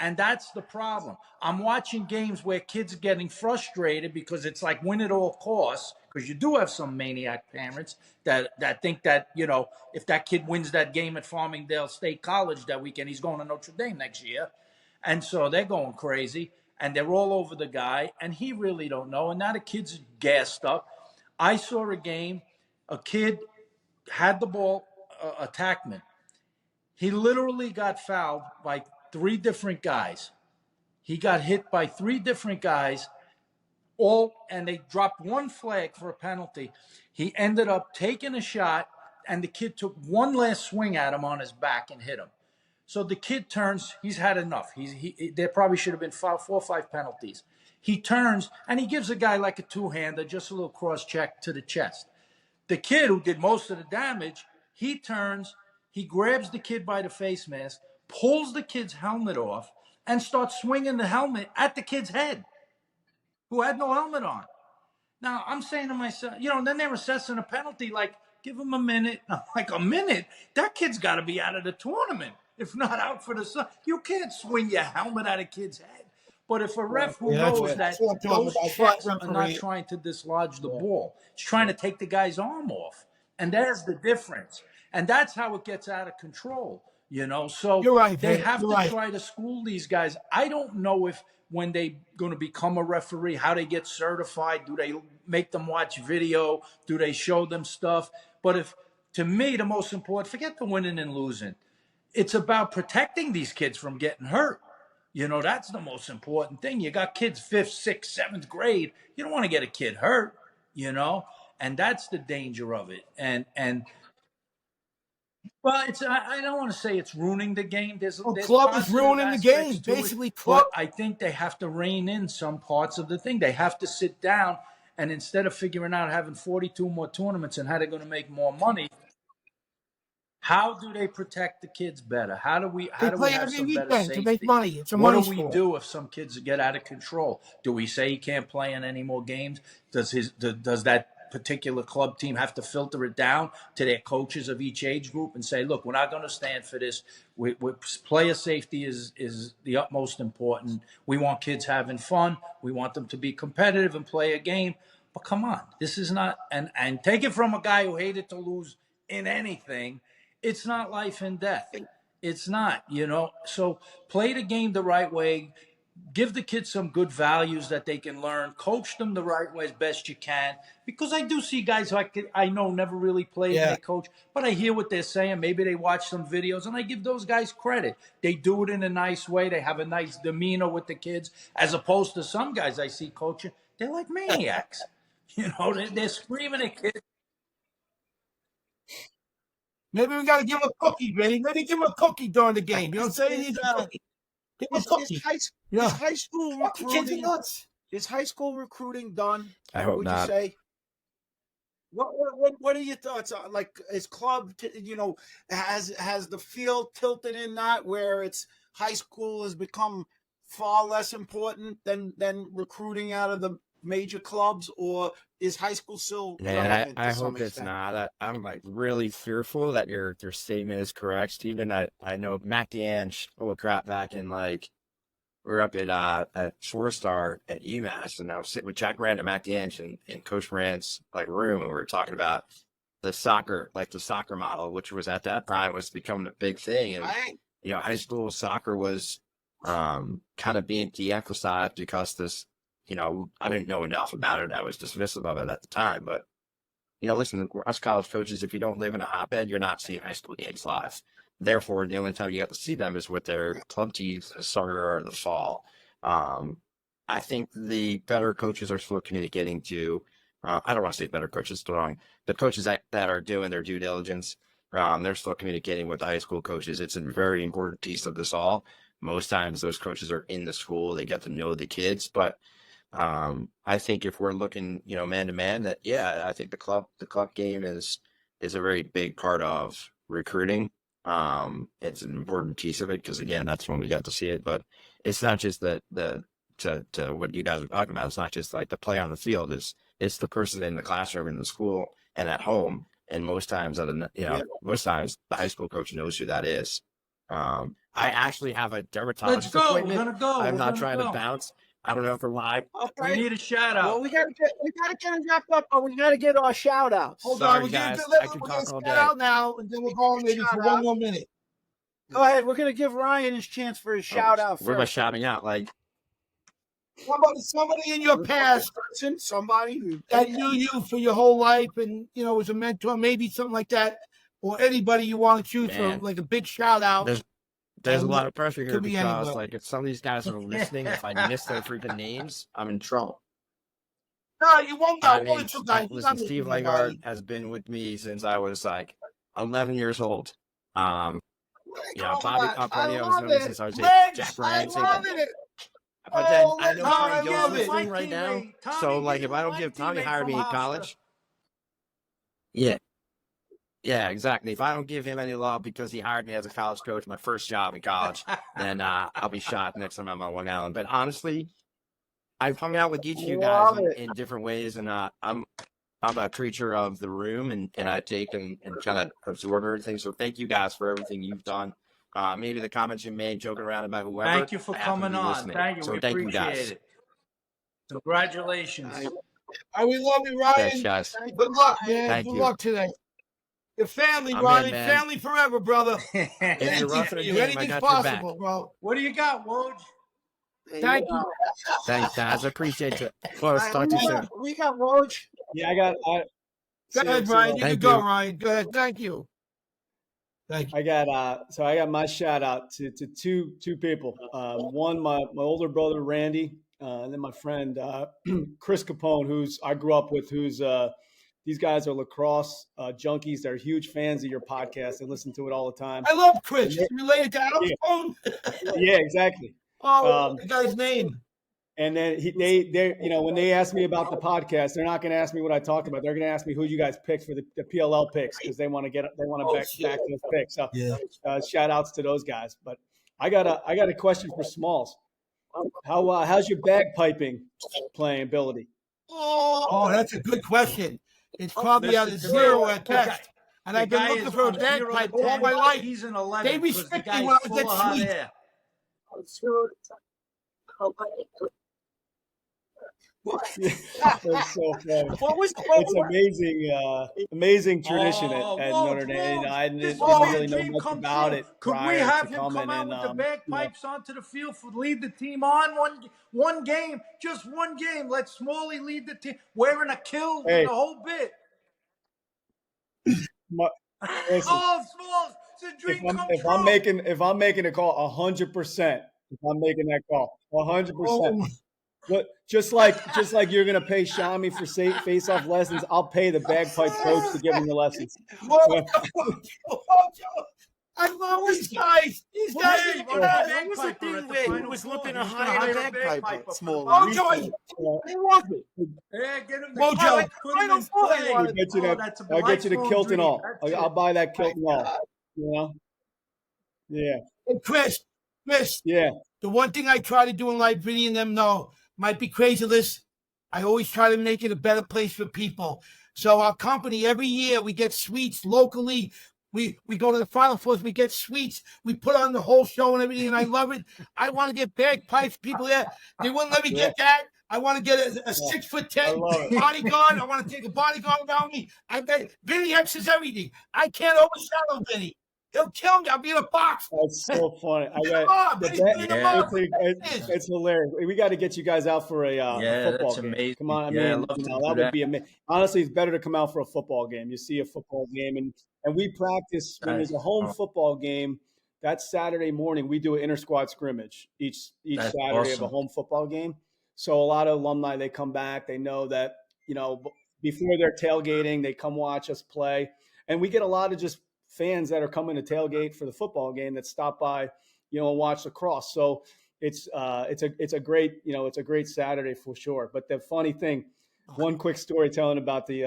And that's the problem. I'm watching games where kids are getting frustrated because it's like win at all costs, because you do have some maniac parents that think that, if that kid wins that game at Farmingdale State College that weekend, he's going to Notre Dame next year. And so they're going crazy, and they're all over the guy, and he really don't know. And now the kid's gassed up. I saw a game, a kid had the ball, attackman. He literally got fouled by 3 different guys. He got hit by 3 different guys, and they dropped 1 flag for a penalty. He ended up taking a shot, and the kid took one last swing at him on his back and hit him. So the kid turns. He's had enough. There probably should have been 4 or 5 penalties. He turns, and he gives a guy like a 2-hander, just a little cross-check to the chest. The kid who did most of the damage, he turns, he grabs the kid by the face mask, pulls the kid's helmet off, and starts swinging the helmet at the kid's head, who had no helmet on. Now, I'm saying to myself, then they're assessing a penalty, like, give him a minute. I'm like, a minute? That kid's got to be out of the tournament, if not out for the sun. You can't swing your helmet at a kid's head. But if a ref who knows that those checks are not trying to dislodge the ball, it's trying to take the guy's arm off. And there's the difference. And that's how it gets out of control, So You're right, they Dave. have You're to right. try to school these guys. I don't know if when they going to become a referee, how they get certified. Do they make them watch video? Do they show them stuff? But to me, the most important, forget the winning and losing. It's about protecting these kids from getting hurt. That's the most important thing. You got kids 5th, 6th, 7th grade. You don't want to get a kid hurt, and that's the danger of it. And well, I don't want to say it's ruining the game. There's club is positive ruining the aspects game. to it, Basically, club. but I think they have to rein in some parts of the thing. They have to sit down, and instead of figuring out having 42 more tournaments and how they're going to make more money, how do they protect the kids better? How do we They play have every some better weekend safety? to make money. It's a What money do we sport. do if some kids get out of control? Do we say he can't play in any more games? Does that particular club team have to filter it down to their coaches of each age group and say, look, we're not going to stand for this. Player safety is the utmost important. We want kids having fun. We want them to be competitive and play a game. But come on, this is not, and take it from a guy who hated to lose in anything. It's not life and death. It's not, So play the game the right way. Give the kids some good values that they can learn. Coach them the right way as best you can. Because I do see guys who I know never really played and they coach, but I hear what they're saying. Maybe they watch some videos, and I give those guys credit. They do it in a nice way. They have a nice demeanor with the kids, as opposed to some guys I see coaching. They're like maniacs. They're screaming at kids. Maybe we got to give him a cookie, Vinny. Maybe give him a cookie during the game. You know what I'm saying? He's a cookie. Give him a cookie. Is high school Fucking kids are recruiting? nuts. Is high school recruiting done? I hope Would not. you say? What are your thoughts on, like, is club has the field tilted in that where it's high school has become far less important than recruiting out of the major clubs, or is high school still relevant I to some hope it's extent? not. I'm like really fearful that your statement is correct, Stephen. I know Matt DeAnge pulled crap back in, like, we're up at Four Star at UMass, and I was sitting with Jack Rand and Matt DeAnge in Coach Moran's room, and we were talking about the soccer model, which was at that time was becoming a big thing, and high school soccer was kind of being de-emphasized because this. I didn't know enough about it. I was dismissive of it at the time. But, listen, us college coaches, if you don't live in a hotbed, you're not seeing high school games live. Therefore, the only time you get to see them is with their club teams, the summer or the fall. I think the better coaches are still communicating to, I don't want to say better coaches, still wrong. The coaches that are doing their due diligence, they're still communicating with the high school coaches. It's a very important piece of this all. Most times those coaches are in the school. They get to know the kids, but I think if we're looking, man to man, I think the club game is a very big part of recruiting. It's an important piece of it because, again, that's when we got to see it. But it's not just to what you guys are talking about. It's not just like the play on the field. It's the person in the classroom, in the school, and at home. And most times, most times the high school coach knows who that is. I actually have a Let's dermatologist go. We're appointment. gonna go. I'm We're not gonna trying to go. bounce. I don't know if we're live. We Okay. need a shout Well, out. we gotta get it wrapped up, but we gotta get our shout outs. Hold Sorry, on, we're guys. getting I could we're talk gonna all shout day. out now, and then we'll go on maybe for Shout one out. more minute. Go ahead. We're gonna give Ryan his chance for his shout out Where am I first. shouting out? Like, Somebody in your past Person, somebody who that knew you for your whole life, and was a mentor, maybe something like that, or anybody you want to choose Man. for, like a big shout out. there's a And lot of pressure here could be because, anywhere. like, if some of these guys are listening, if I miss their freaking names, I'm in trouble. No, you won't know. I One or mean, two guys. listen, Steve Langard has been with me since I was like 11 years old. Bobby Company, I was known since I was Jack Ryan. Same thing. But then Oh, I know Tommy Tommy goes Gilbert. this thing right now. So, like, if I don't give Tommy hired me in college. Yeah. Yeah, exactly. If I don't give him any love because he hired me as a college coach, my first job in college, then I'll be shot next time I'm on Long Island. But honestly, I've hung out with each of you guys Love it. in different ways, and I'm a creature of the room, and I take and kind of absorb everything. So thank you guys for everything you've done. Maybe the comments you made, joking around about whoever. Thank you for I happen to coming be on. listening. Thank you. So We thank you appreciate guys. it. Congratulations. We love you, Thanks, Ryan. guys. Good luck, man. Thank Good you. luck today. Your family, I'm in, Ryan. man. Family forever, brother. If you're Anything roughing for a you. game, I Anything's got your back. possible, bro. What do you got, Woj? Thank you. Thanks, guys. I appreciate you. Well, let's talk to you soon. We got Woj. Yeah, I got. Go ahead, Ryan. You Thank can go, you. Ryan. Go ahead. Thank you. Thank you. I got my shout out to two people. One, my older brother Randy, and then my friend Chris Capone, who's I grew up with. Who's these guys are lacrosse junkies. They're huge fans of your podcast. They listen to it all the time. I love Chris. You related to Alex Capone? Yeah, exactly. Oh, the guy's name. And then they when they ask me about the podcast, they're not going to ask me what I talked about. They're going to ask me who you guys picked for the PLL picks because they want to back those picks. So Yeah. shout outs to those guys. But I got a question for Smalls. How's your bagpiping playing ability? Oh, that's a good question. It's probably at a Listen, 0 at best. And The I've been guy looking is for a on 0 to bagpipe all 10. my life. He's an 11. They because restrict the me guy's when I full get of hot sweet. air. That's so funny. It's amazing tradition at Notre Dame. I didn't really know much about it Could we prior have to him coming come out in. with the bagpipes onto the field for lead the team on one game, just one game? Let Smalley lead the team, wearing a kilt Hey. and the whole bit. Listen, Smalls, it's a dream come if true. I'm making a call, 100%. If I'm making that call, 100%. But just like you're gonna pay Shami for face-off lessons, I'll pay the bagpipe coach to give him the lessons. I love these guys. These guys Hey, are what the was the best. thing who was looking to hire hire a a bagpiper bagpiper at Small? Oh, Joey, they want it. Yeah, get him the Mojo. kilt, put him in Final play. Four. I'll get you that. That's a I'll get you the lifelong kilt and dream. all. That's I'll it. buy that kilt and all. You know? Yeah. And Chris, Yeah. the one thing I try to do in life, Vinny and them know, might be crazy list. I always try to make it a better place for people. So our company, every year, we get suites locally. We go to the Final Fours, we get suites. We put on the whole show and everything, and I love it. I want to get bagpipes, people there. They wouldn't let me get that. I want to get a 6'10" love it. bodyguard. I want to take a bodyguard around me. I bet Vinny X is everything. I can't overshadow Vinny. He'll kill me. I'll be in a box. That's so funny. It's hilarious. We got to get you guys out for a football that's game. amazing. Come on, I Yeah, mean, I'd love to that do would that. be amazing. Honestly, it's better to come out for a football game. You see a football game, and we practice when there's a home football game. That Saturday morning, we do an inter squad scrimmage each That's Saturday of a awesome. home football game. So a lot of alumni, they come back. They know that before they're tailgating, they come watch us play, and we get a lot of just fans that are coming to tailgate for the football game that stop by, and watch lacrosse. So it's a great Saturday for sure. But the funny thing, one quick story telling about the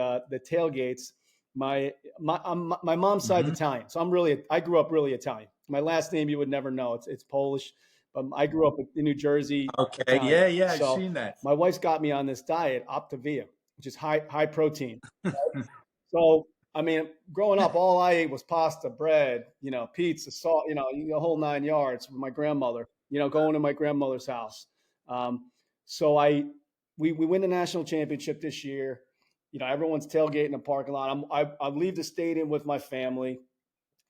tailgates. My mom's side's Italian, so I grew up really Italian. My last name you would never know. It's Polish, but I grew up in New Jersey. Okay, Italian. yeah, I've So seen that. my wife's got me on this diet, Optavia, which is high protein. So I mean, growing up, all I ate was pasta, bread, pizza, salt, the whole 9 yards with my grandmother, going to my grandmother's house. So we win the national championship this year. Everyone's tailgating in the parking lot. I leave the stadium with my family,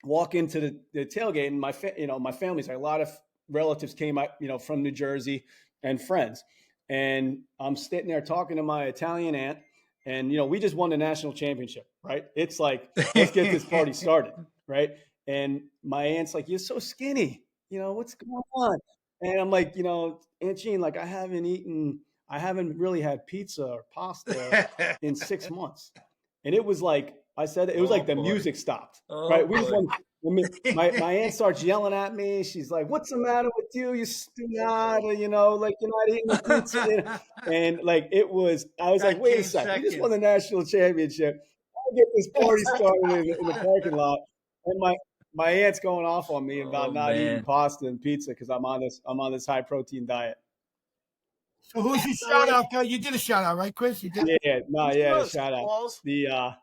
walk into the tailgate, and my family's like, a lot of relatives came out, from New Jersey and friends. And I'm sitting there talking to my Italian aunt, and, we just won the national championship, right? It's like, let's get this party started, right? And my aunt's like, you're so skinny, what's going on? And I'm like, Aunt Jean, like, I haven't really had pizza or pasta in 6 months. And it was like, I said, it was like the music stopped, right? We just won. My aunt starts yelling at me. She's like, what's the matter with you? You stupid, like you're not eating the pizza. And like, I was like, wait a second. We just won the national championship. I'll get this party started in the parking lot. And my aunt's going off on me about not eating pasta and pizza because I'm on this high protein diet. So who's your shout out? You did a shout out, right, Chris? You did. Yeah, shout out.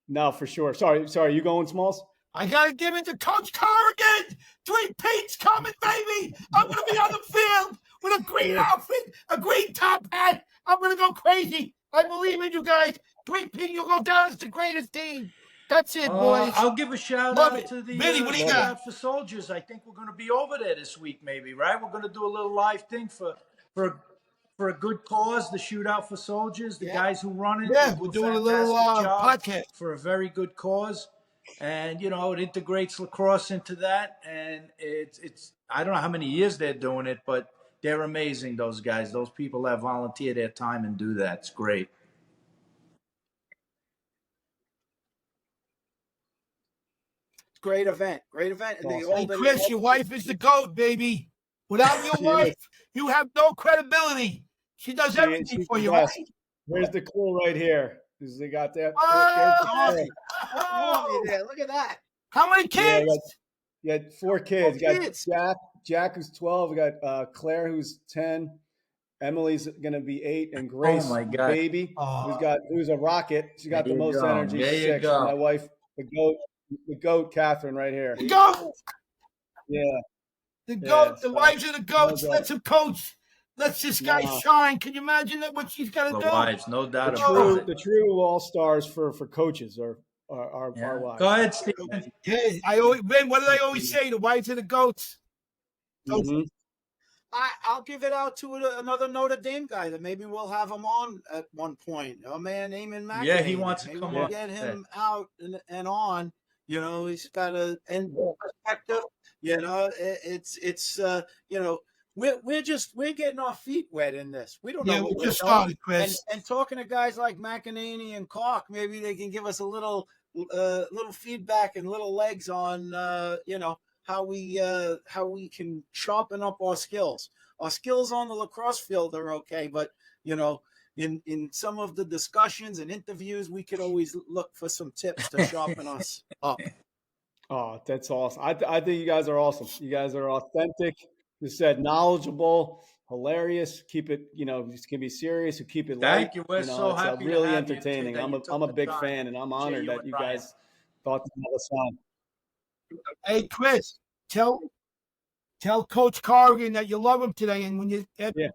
No, for sure. Sorry, you going, Smalls? I gotta give it to Coach Corrigan. Three Pete's coming, baby. I'm gonna be on the field with a green outfit, a green top hat. I'm gonna go crazy. I believe in you guys. Three Pete, you'll go down as the greatest team. That's it, boys. I'll give a shout Love out it. to the Vinny, what do you got? for soldiers. I think we're going to be over there this week, maybe, right? We're going to do a little live thing for a good cause, the shootout for soldiers, the guys who run it. Yeah, we're doing a little podcast for a very good cause. And, it integrates lacrosse into that. And it's I don't know how many years they're doing it, but they're amazing, those guys. Those people that volunteer their time and do that. It's great. Great event. Hey, Chris, your wife is the GOAT, baby. Without your wife, you have no credibility. She does everything for you. Right? Here's the clue right here. They got that. Look at that. How many kids? Yeah, 4 kids. Got Jack, who's 12. We got Claire, who's 10. Emaly's gonna be 8, and Grace, baby, who's a rocket. She got the most energy. There 6. you go. My wife, the goat, Catherine, right here. The GOAT. Yeah. The GOAT. The wives are the GOATs. Let's him coach. Let's this guy shine. Can you imagine what she's got to do? Wives, no doubt about it. The true all-stars for coaches are wives. Go ahead, Stephen. Hey, what do I always say? The wives are the GOATs. Mm-hmm. I'll give it out to another Notre Dame guy that maybe we'll have him on at one point. A man named McEnany. Yeah, he wants to maybe come we'll on. Get him out and on. He's got a perspective. We're getting our feet wet in this. We don't know what we just started, Chris. And talking to guys like McEnany and Cork, maybe they can give us a little feedback and little legs on how we can sharpen up our skills. Our skills on the lacrosse field are okay, but in some of the discussions and interviews, we could always look for some tips to sharpen us up. Oh, that's awesome. I think you guys are awesome. You guys are authentic. You said knowledgeable, hilarious. Keep it, just can be serious. You keep it light. Thank you. We're so happy. It's really to have entertaining. You I'm a big fan, and I'm honored that you guys thought to have us on. Hey, Chris, tell Coach Corrigan that you love him today, and when you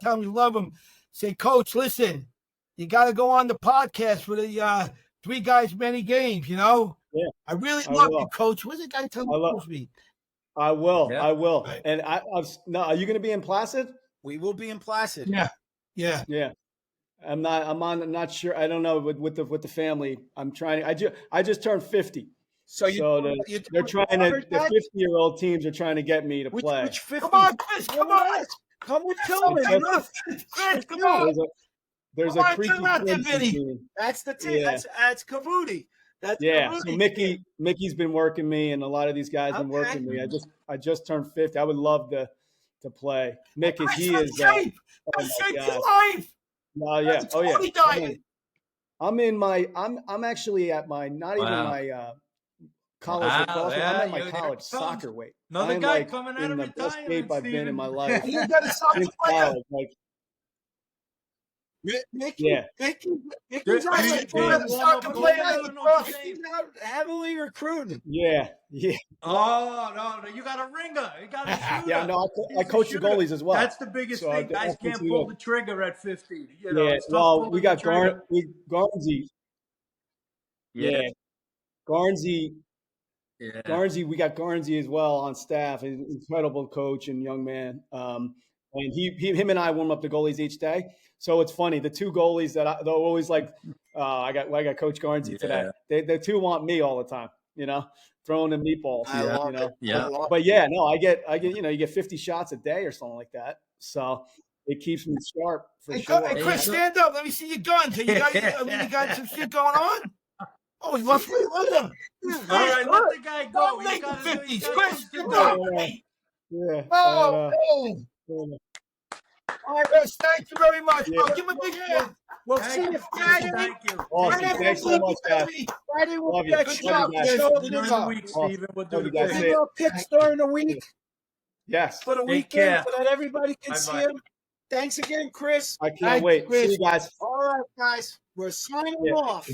tell him you love him, say, Coach, listen, you got to go on the podcast for the Three Guys Many Games. Yeah, I really love you, Coach. What's the guy telling me? I will. Yeah. I will. Right. And are you going to be in Placid? We will be in Placid. Yeah. I'm not sure. I don't know with the family. I'm trying. I just turned 50. They're trying to. The 50-year-old teams are trying to get me to play. Which 50? Come on, Chris. Come on. Come with Tillman. Chris, come on. There's a freaky team. That's the team. Yeah. That's Cavuti. So Mickey's been working me, and a lot of these guys been working me. I just turned 50. I would love to play. Mickey, he is. Oh my God. Oh yeah. I'm actually at my my college lacrosse. I'm at my college soccer weight. Another guy coming out of the best shape I've been in my life. You got a soccer player. Mickey, Yeah. Mickey's out Dude, like dude, one of the warm soccer up players. against Notre Dame. He's out heavily recruited. Yeah. Oh no, you got a ringer. You got a shooter. Yeah. No, I He's a coach the shooter. goalies as well. That's the biggest So I thing. Guys can't definitely pull will. the trigger at 50. You know, Yeah. it's tough Well, pulling we the got trigger. Garnsey. Yeah. Garnsey. Yeah. Garnsey, we got Garnsey as well on staff. He's an incredible coach and young man. And him and I warm up the goalies each day. So it's funny. The two goalies that they're always like, I got Coach Garnsey today. The two want me all the time, throwing the meatballs. I love it. Yeah. I love But yeah, no, I get, you get 50 shots a day or something like that. So it keeps me sharp for Hey, sure. hey, Chris, stand up. Let me see your gun. You got some shit going on? Oh, he left me with him. All right, let the guy go. Don't He's make got him to do. 50s. Chris, He's get got up. Yeah. Oh, oh. All right, Chris, thank you very much. Yeah. Give him a big hand. We'll Thank see you, you Chris. Friday. Thank you. Awesome. Thanks so much, guys. Friday we'll Love be you. at Love you shop. guys. Show During the the week, Awesome. Steven, we'll do Love the you guys. thing. little picks during the week Yes. for the Take weekend care. so that everybody can see Bye-bye. him. Thanks again, Chris. I can't Thanks, wait. Chris. See you guys. All right, guys. We're signing Yeah. off.